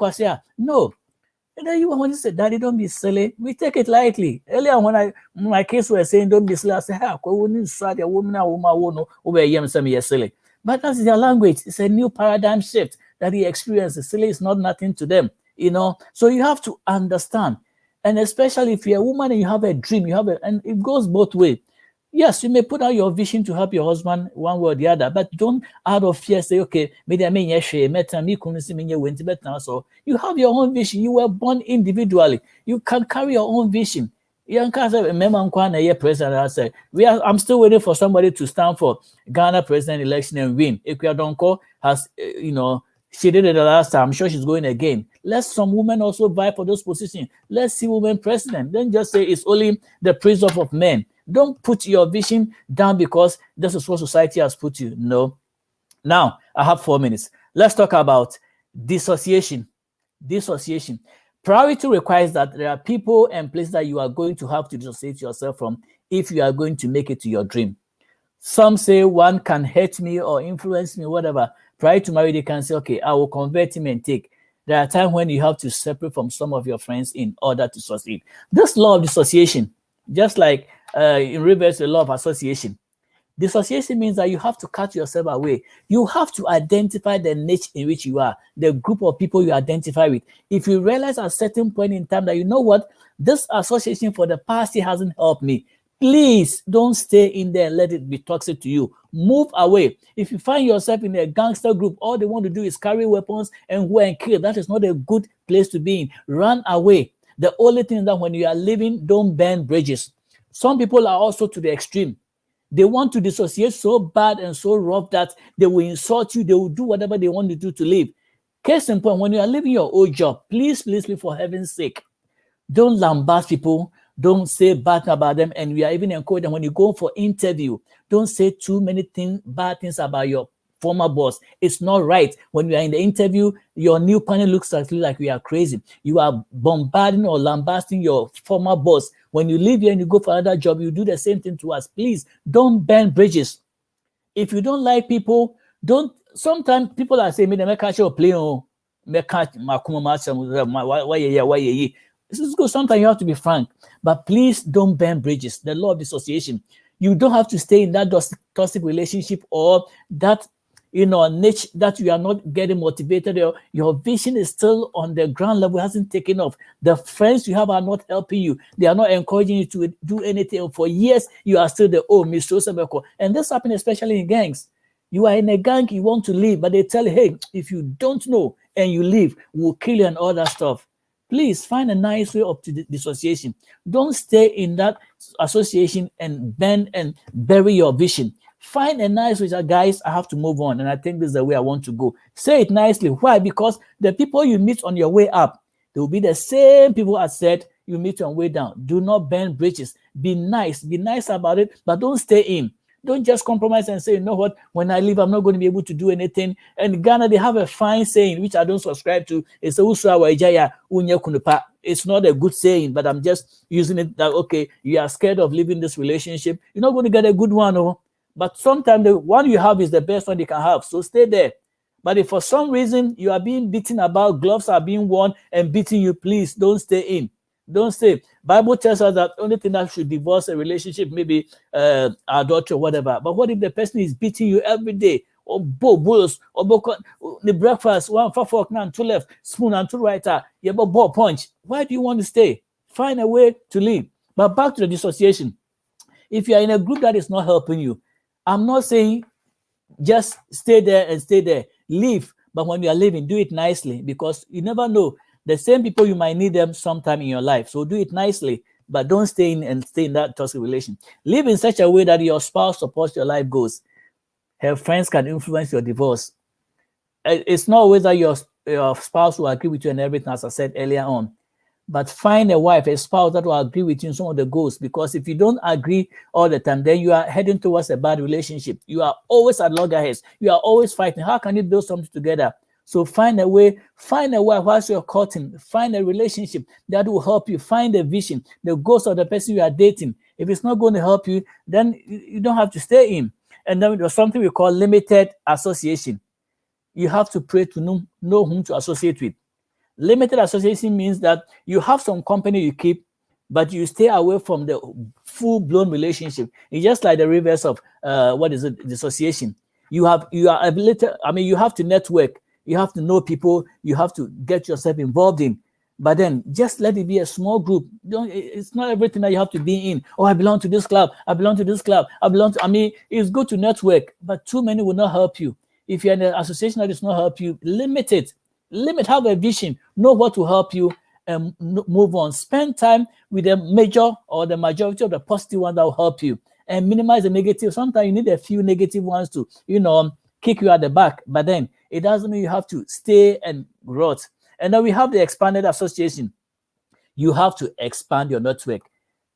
no. And then you want to say, Daddy, don't be silly. We take it lightly. Earlier, when my kids were saying, don't be silly, I said, hey, I wouldn't start a woman, over a young some years silly. But that's their language. It's a new paradigm shift that he experiences. Silly is not nothing to them, you know. So you have to understand. And especially if you're a woman and you have a dream, and it goes both ways. Yes, you may put out your vision to help your husband one way or the other, but don't out of fear say, okay, maybe I mean, yes, so you have your own vision. You were born individually. You can carry your own vision. I'm still waiting for somebody to stand for Ghana president election and win. Ikuadonko has, she did it the last time. I'm sure she's going again. Let some women also vie for those positions. Let's see women president. Don't just say it's only the preserve of men. Don't put your vision down because this is what society has put you. No. Now, I have 4 minutes. Let's talk about dissociation. Dissociation. Priority requires that there are people and places that you are going to have to dissociate yourself from if you are going to make it to your dream. Some say one can hurt me or influence me, whatever. Prior to marriage, they can say, okay, I will convert him and take. There are times when you have to separate from some of your friends in order to succeed. This law of dissociation, just like in reverse, the law of association. Dissociation means that you have to cut yourself away. You have to identify the niche in which you are, the group of people you identify with. If you realize at a certain point in time that, you know what, this association for the past year hasn't helped me, please don't stay in there and let it be toxic to you. Move away. If you find yourself in a gangster group, all they want to do is carry weapons and go and kill. That is not a good place to be in. Run away. The only thing is that when you are living, don't burn bridges. Some people are also to the extreme. They want to dissociate so bad and so rough that they will insult you. They will do whatever they want to do to live. Case in point, when you are leaving your old job, please, for heaven's sake, don't lambast people. Don't say bad about them. And we are even encouraging them when you go for interview, don't say too many bad things about your former boss. It's not right. When you are in the interview, your new panel looks like we are crazy. You are bombarding or lambasting your former boss. When you leave here and you go for another job, you do the same thing to us. Please don't burn bridges. If you don't like people, don't. Sometimes people are saying, "Me catch your play on, me catch my why. This is good. Sometimes you have to be frank, but please don't burn bridges. The law of dissociation. You don't have to stay in that toxic relationship or that niche that you are not getting motivated. Your vision is still on the ground level, hasn't taken off. The friends you have are not helping you. They are not encouraging you to do anything. For years, you are still Mr. Osabeko. And this happens especially in gangs. You are in a gang, you want to leave, but they tell you, hey, if you don't know and you leave, we'll kill you and all that stuff. Please find a nice way of dissociation. Don't stay in that association and bend and bury your vision. Find a nice way that, guys, I have to move on. And I think this is the way I want to go. Say it nicely. Why? Because the people you meet on your way up, they will be the same people I said you meet on your way down. Do not burn bridges. Be nice. Be nice about it, but don't stay in. Don't just compromise and say, you know what, when I leave, I'm not going to be able to do anything. And in Ghana, they have a fine saying, which I don't subscribe to. It's not a good saying, but I'm just using it that, okay, you are scared of leaving this relationship. You're not going to get a good one. Oh. But sometimes the one you have is the best one you can have. So stay there. But if for some reason you are being beaten about, gloves are being worn and beating you, please don't stay in. Don't stay. Bible tells us that only thing that should divorce a relationship, maybe adultery or whatever. But what if the person is beating you every day? Or bulls, or the breakfast, 1 fork and 2 left, spoon and 2 right, you have a ball punch. Why do you want to stay? Find a way to leave. But back to the dissociation. If you are in a group that is not helping you, I'm not saying just stay there and stay there. Leave. But when you are leaving, do it nicely because you never know. The same people, you might need them sometime in your life. So do it nicely, but don't stay in that toxic relation. Live in such a way that your spouse supports your life goals. Her friends can influence your divorce. It's not always that your spouse will agree with you and everything, as I said earlier on. But find a wife, a spouse that will agree with you in some of the goals. Because if you don't agree all the time, then you are heading towards a bad relationship. You are always at loggerheads. You are always fighting. How can you build something together? So find a way, find a wife whilst you're courting, find a relationship that will help you, find a vision, the goals of the person you are dating. If it's not going to help you, then you don't have to stay in. And then there's something we call limited association. You have to pray to know whom to associate with. Limited association means that you have some company you keep, but you stay away from the full-blown relationship. It's just like the reverse of dissociation. You are ability. I mean, you have to network. You have to know people. You have to get yourself involved in. But then just let it be a small group. It's not everything that you have to be in. Oh, I belong to this club. I belong to this club. I mean, it's good to network, but too many will not help you. If you're in an association that does not help you, limit it. Have a vision. Know what will help you and move on. Spend time with the major or the majority of the positive ones that will help you and minimize the negative. Sometimes you need a few negative ones to, kick you at the back. But then it doesn't mean you have to stay and rot. And then we have the expanded association. You have to expand your network.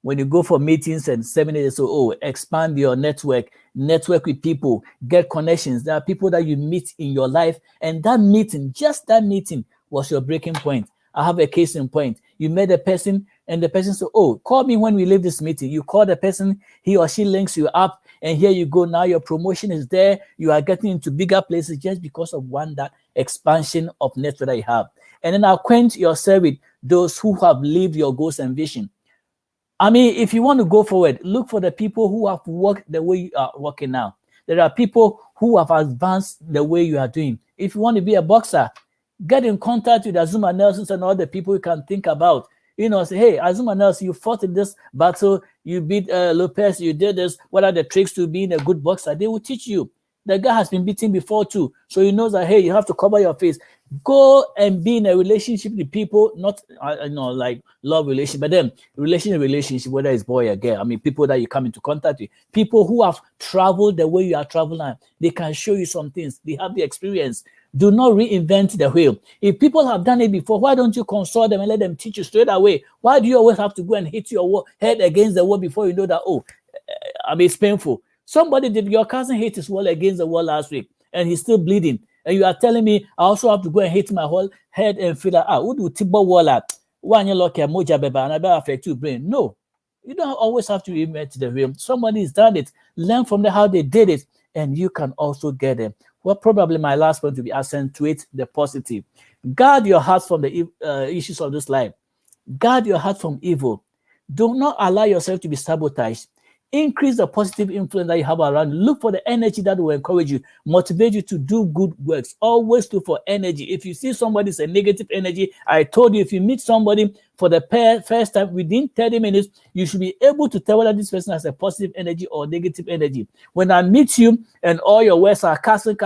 When you go for meetings and seminars, expand your network with people, get connections. There are people that you meet in your life, and that meeting, just that meeting, was your breaking point. I have a case in point. You met a person, and the person said, call me when we leave this meeting. You call the person, he or she links you up, and here you go. Now your promotion is there. You are getting into bigger places just because of that expansion of network that you have. And then acquaint yourself with those who have lived your goals and vision. I mean, if you want to go forward, look for the people who have worked the way you are working now. There are people who have advanced the way you are doing. If you want to be a boxer, get in contact with Azuma Nelson and all the people you can think about. Say, hey, Azuma Nelson, you fought in this battle, you beat Lopez, you did this. What are the tricks to being a good boxer? They will teach you. The guy has been beaten before too. So he knows that, hey, you have to cover your face. Go and be in a relationship with people, not like love relationship, but then relationship, whether it's boy or girl. I mean, people that you come into contact with, people who have traveled the way you are traveling, they can show you some things. They have the experience. Do not reinvent the wheel. If people have done it before, why don't you consult them and let them teach you straight away? Why do you always have to go and hit your head against the wall before you know that, it's painful? Your cousin hit his wall against the wall last week and he's still bleeding. And you are telling me I also have to go and hit my whole head and feel like, who do Tibo wall at? One you look at moja beba and I better affect your brain. No, you don't always have to reinvent the wheel. Somebody's done it. Learn from how they did it, and you can also get them. Well, probably my last point to be accentuate the positive. Guard your heart from the issues of this life. Guard your heart from evil. Do not allow yourself to be sabotaged. Increase the positive influence that you have around. Look for the energy that will encourage you, motivate you to do good works. Always look for energy. If you see somebody's a negative energy, I told you, if you meet somebody for the first time, within 30 minutes, you should be able to tell whether this person has a positive energy or negative energy. When I meet you and all your words are cussing,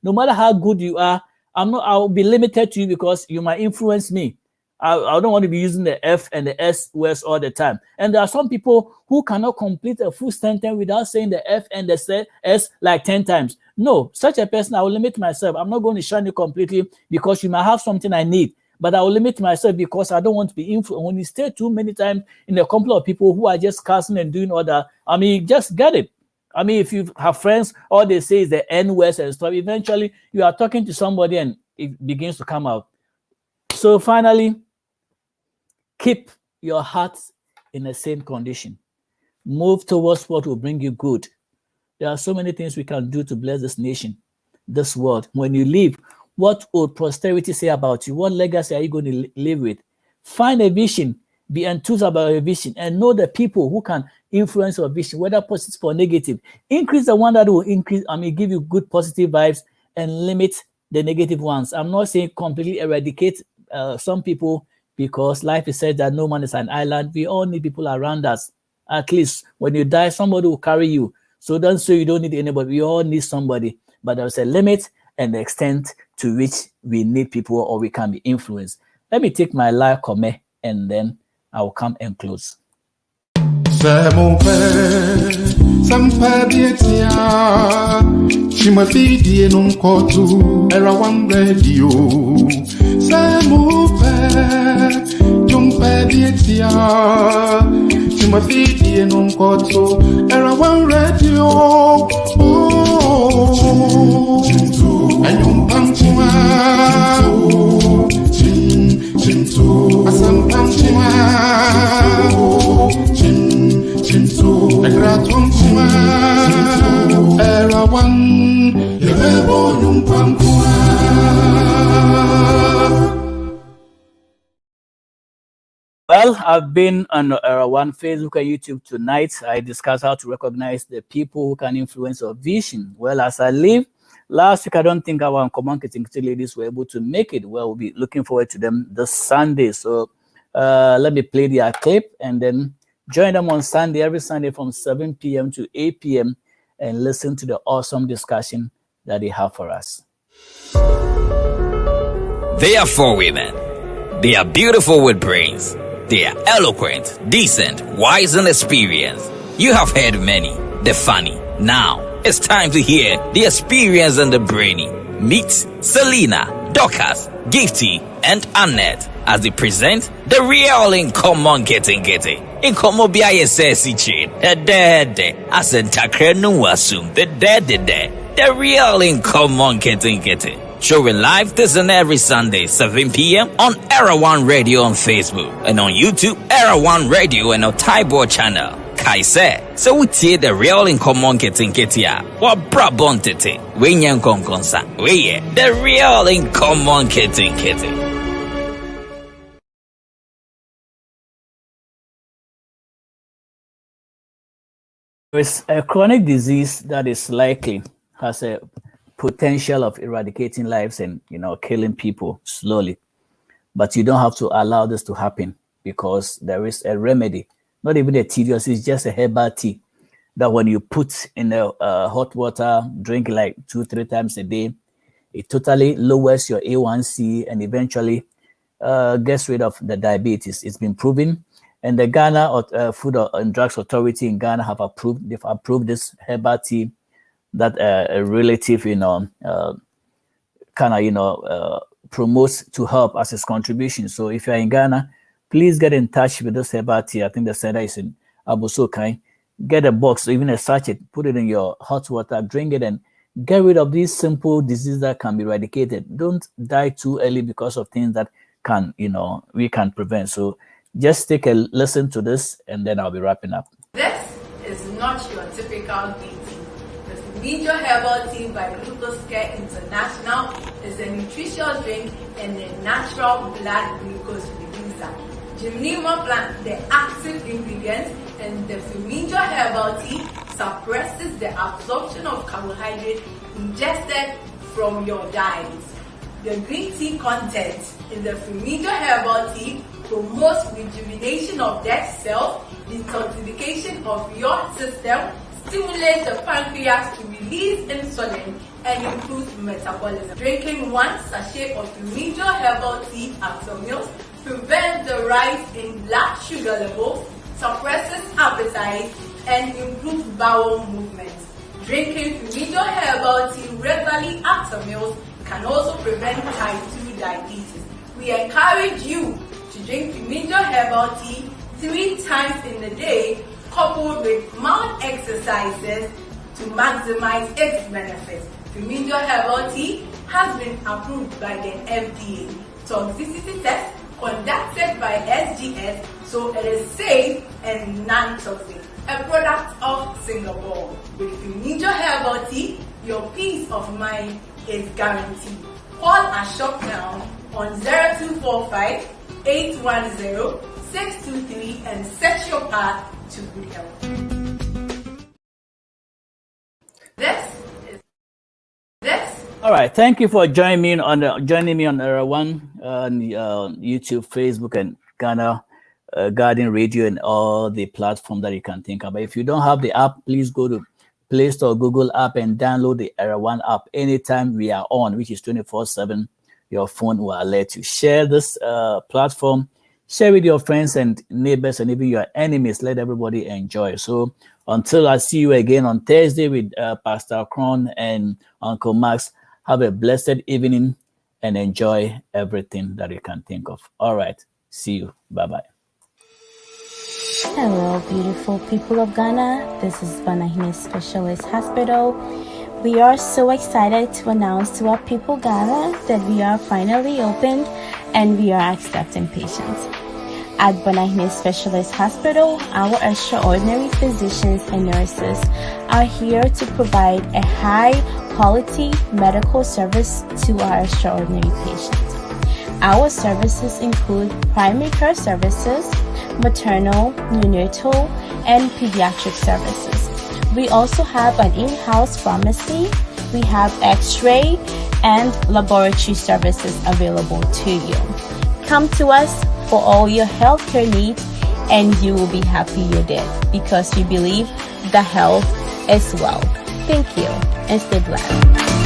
no matter how good you are, I'll be limited to you because you might influence me. I don't want to be using the F and the S words all the time. And there are some people who cannot complete a full sentence without saying the F and the S like 10 times. No, such a person, I will limit myself. I'm not going to shun you completely because you might have something I need. But I will limit myself because I don't want to be influenced. When you stay too many times in a couple of people who are just cussing and doing all that, just get it. If you have friends, all they say is the N words and stuff. Eventually, you are talking to somebody and it begins to come out. So finally, keep your heart in a sane condition. Move towards what will bring you good. There are so many things we can do to bless this nation, this world. When you leave, what would posterity say about you? What legacy are you going to live with? Find a vision. Be enthused about your vision and know the people who can influence your vision, whether positive or negative. Increase the one that will give you good positive vibes and limit the negative ones. I'm not saying completely eradicate some people, because life is said that no man is an island. We all need people around us. At least when you die, somebody will carry you. So don't say you don't need anybody. We all need somebody. But there's a limit and the extent to which we need people or we can be influenced. Let me take my life comment and then I will come and close. Well, I've been on one Facebook and YouTube tonight. I discussed how to recognize the people who can influence your vision. Well, as I leave, last week I don't think our Uncommon Kitingiti ladies were able to make it. Well, we'll be looking forward to them this Sunday. So let me play their clip and then join them on Sunday, every Sunday from 7 p.m. to 8 p.m. and listen to the awesome discussion that they have for us. They are 4 women. They are beautiful with brains. They are eloquent, decent, wise, and experienced. You have heard many, the funny. Now, it's time to hear the experience and the brainy. Meet Selena, Dorcas, Gifty, and Annette as they present the real in common getting. In common biasesi chain, a dead, as in takrenu assume the dead, the real in common getting. Showing live this and every Sunday, 7 p.m. on Era One Radio on Facebook and on YouTube, Era One Radio and on Taibo channel. Kaise, so we see the real in common getting what brabon tete, winyan konkonsa, we the real in common getting. There is a chronic disease that is likely has a potential of eradicating lives and killing people slowly, but you don't have to allow this to happen because there is a remedy. Not even a tedious, it's just a herbal tea that when you put in the hot water, drink like 2-3 times a day, it totally lowers your A1C and eventually gets rid of the diabetes. It's been proven, and the Ghana Food and Drugs Authority in Ghana they've approved this herbal tea that a relative, promotes to help as his contribution. So if you're in Ghana, please get in touch with this herbal tea. I think the center is in Abosokai. Get a box, or even a sachet, put it in your hot water, drink it, and get rid of these simple diseases that can be eradicated. Don't die too early because of things that we can prevent. So just take a listen to this, and then I'll be wrapping up. This is not your typical tea. Major Herbal Tea by Glucose Care International is a nutritious drink and a natural blood glucose reducer. Gymnema plant, the active ingredient in the Flamingo Herbal Tea, suppresses the absorption of carbohydrate ingested from your diet. The green tea content in the Flamingo Herbal Tea promotes rejuvenation of dead cells, detoxification of your system, stimulates the pancreas to release insulin and improves metabolism. Drinking 1 sachet of Flamingo Herbal Tea after meals prevents the rise in blood sugar levels, suppresses appetite, and improves bowel movement. Drinking Flamingo Herbal Tea regularly after meals can also prevent type 2 diabetes. We encourage you to drink Flamingo Herbal Tea 3 times in a day, coupled with mild exercises to maximize its benefits. Flamingo Herbal Tea has been approved by the FDA. Toxicity test conducted by SGS, so it is safe and non-toxic. A product of Singapore. With Flamingo Herbal Tea, your peace of mind is guaranteed. Call our shop now on 0245 810 623 and set your path to good health. This. All right, thank you for joining me on Era One on YouTube, Facebook, and Ghana Guardian Radio and all the platforms that you can think of. If you don't have the app, please go to Play Store, Google app, and download the Era One app anytime we are on, which is 24/7. Your phone will alert you. Share this platform. Share with your friends and neighbors and even your enemies. Let everybody enjoy. So until I see you again on Thursday with Pastor Kron and Uncle Max, have a blessed evening and enjoy everything that you can think of. All right. See you. Bye-bye. Hello, beautiful people of Ghana. This is Banahine Specialist Hospital. We are so excited to announce to our people Ghana that we are finally opened and we are accepting patients. At Banahine Specialist Hospital, our extraordinary physicians and nurses are here to provide a high-quality medical service to our extraordinary patients. Our services include primary care services, maternal, neonatal, and pediatric services. We also have an in-house pharmacy. We have x-ray and laboratory services available to you. Come to us for all your healthcare needs, and you will be happy you did, because we believe the health is wealth. Thank you, and stay blessed.